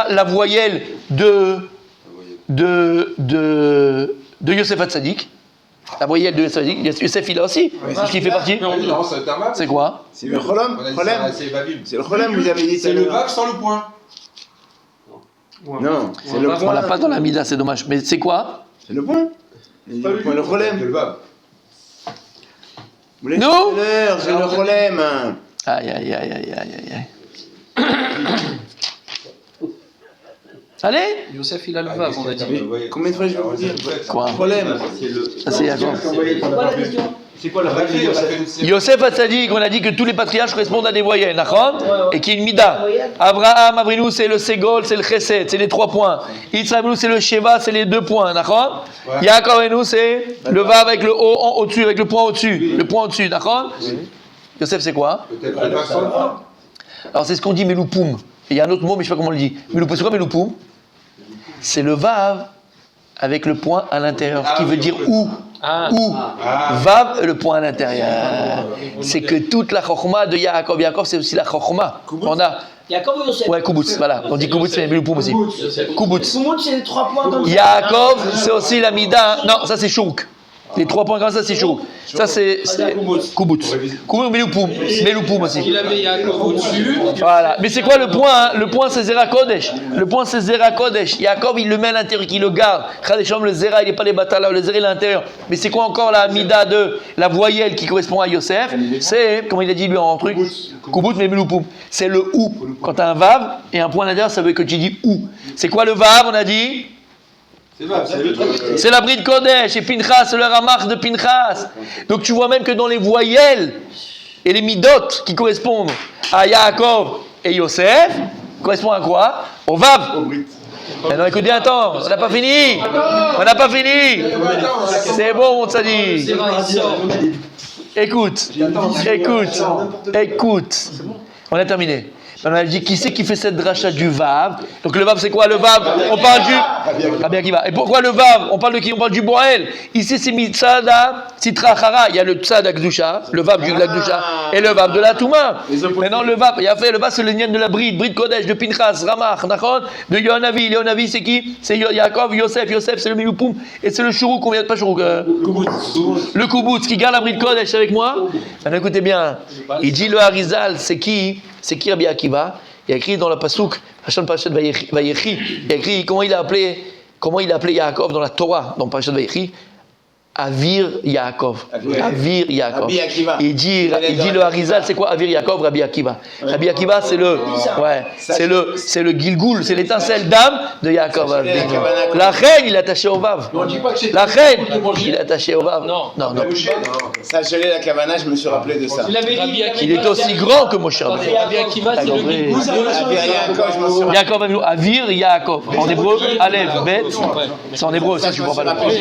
la voyelle de Yosef Hatzadik? La voyelle de Yosef Hatzadik, Yosef il a aussi, parce qu'il fait partie. C'est quoi? C'est le Cholem. C'est le Cholem, vous avez dit. C'est le Vav sans le point. Non, c'est le point. On l'a pas dans la mida, c'est dommage. Mais c'est quoi? C'est le point. Le Cholem. C'est le Vav. Non. C'est le Cholem. Aïe. Allez. Yosef, il a le Vav, on a dit. Combien de fois je vais vous dire? Quoi? Cholem. Ça c'est Yaakov. C'est pas la question. C'est quoi la règle de Yosef? Yosef Hatzadik, on a dit que tous les patriarches correspondent à des voyelles, d'accord? Et qui est une mida. Abraham, Avrinu, c'est le Ségol, c'est le Chesed, c'est les 3 points. Yitzhak, c'est le Sheva, c'est les 2 points, d'accord? Yaakov, c'est le Vav avec le O au-dessus, avec le point au-dessus. Le point au-dessus, d'accord? Yosef, c'est quoi? Peut-être pas sans le point. Alors, c'est ce qu'on dit Meloupoum. Il y a un autre mot, mais je ne sais pas comment on le dit. Meloupoum, c'est quoi Meloupoum? C'est le Vav avec le point à l'intérieur, qui veut dire où. Où Vav, le point à l'intérieur. C'est que toute la chokhma de Yaakov. Yaakov, c'est aussi la chokhma. On a. Yaakov ou Yosef? Ouais, Kubutz, voilà. On dit Kubutz, mais Meloupoum aussi. Kubutz. Kubutz, c'est les 3 points comme ça. Yaakov, c'est aussi la mida. Non, ça c'est Shuruk. Les 3 points comme ça, c'est Shuruk. Ça c'est Kubutz. Kubutz, Meloupoum. Meloupoum aussi. Il avait Yaakov au-dessus. Voilà. Mais c'est quoi le point hein? Le point, c'est Zera Kodesh. Le point, c'est Zera Kodesh. Yaakov, il le met à l'intérieur, il le garde. Khadesham, le Zera, il n'est pas les batala, le Zera, il est à l'intérieur. Mais c'est quoi encore la mida de la voyelle qui correspond à Yosef? C'est, comment il a dit lui en truc? Kubutz, mais Meloupoum. C'est le ou. Quand tu as un vav et un point à l'intérieur, ça veut que tu dis ou. C'est quoi le vav, on a dit? C'est la bride Kodesh et Pinchas, c'est le ramach de Pinchas. Donc tu vois même que dans les voyelles et les midot qui correspondent à Yaakov et Yosef, correspondent à quoi? Au Vav. Maintenant écoutez un temps, on n'a pas fini. On n'a pas fini. C'est bon, ça dit. Écoute. On a terminé. On a dit qui c'est qui fait cette dracha du Vav. Donc le Vav c'est quoi le Vav? On parle du Rabbi Akiva. Et pourquoi le Vav? On parle de qui? On parle du Boel. Ici c'est Mitzada Sitra Chara. Il y a le Tzada Gdusha, le Vav du Gdusha et le Vav de la Touma. Maintenant le Vav, il y a fait le Vav c'est le Nien de la Bride Kodesh, de Pinchas, Ramach, Nachon, de Yonavi. Yonavi c'est qui? C'est Yaakov, Yosef c'est le Meloupoum et c'est le Shuruk. Combien pas Shuruk? Le Kubutz qui garde la Bride Kodesh avec moi. Maintenant écoutez bien. Il dit le Harizal c'est qui? C'est qui Rabbi Akiva? Il a écrit dans la Pasuk, Hachan Parashat Vayechi, il a écrit comment il a appelé Yaakov dans la Torah, dans Parashat Vayechi, Avir Yaakov. Avir Yaakov. Il dit le Harizal, c'est quoi Avir Yaakov? Rabbi Akiva. Rabbi Akiva, c'est le Gilgoul, c'est l'étincelle d'âme de Yaakov. La reine, il est attaché au Vav. La reine, il est attaché au Vav. Non. Ça, je l'ai la Kavana, je me suis rappelé de ça. Il est aussi grand que Moshe Rabbeinu. Rabbi Akiva, c'est le Gilgoul. Yaakov, Avir Yaakov. En hébreu, Aleph, Bet. C'est en hébreu aussi, je ne comprends pas le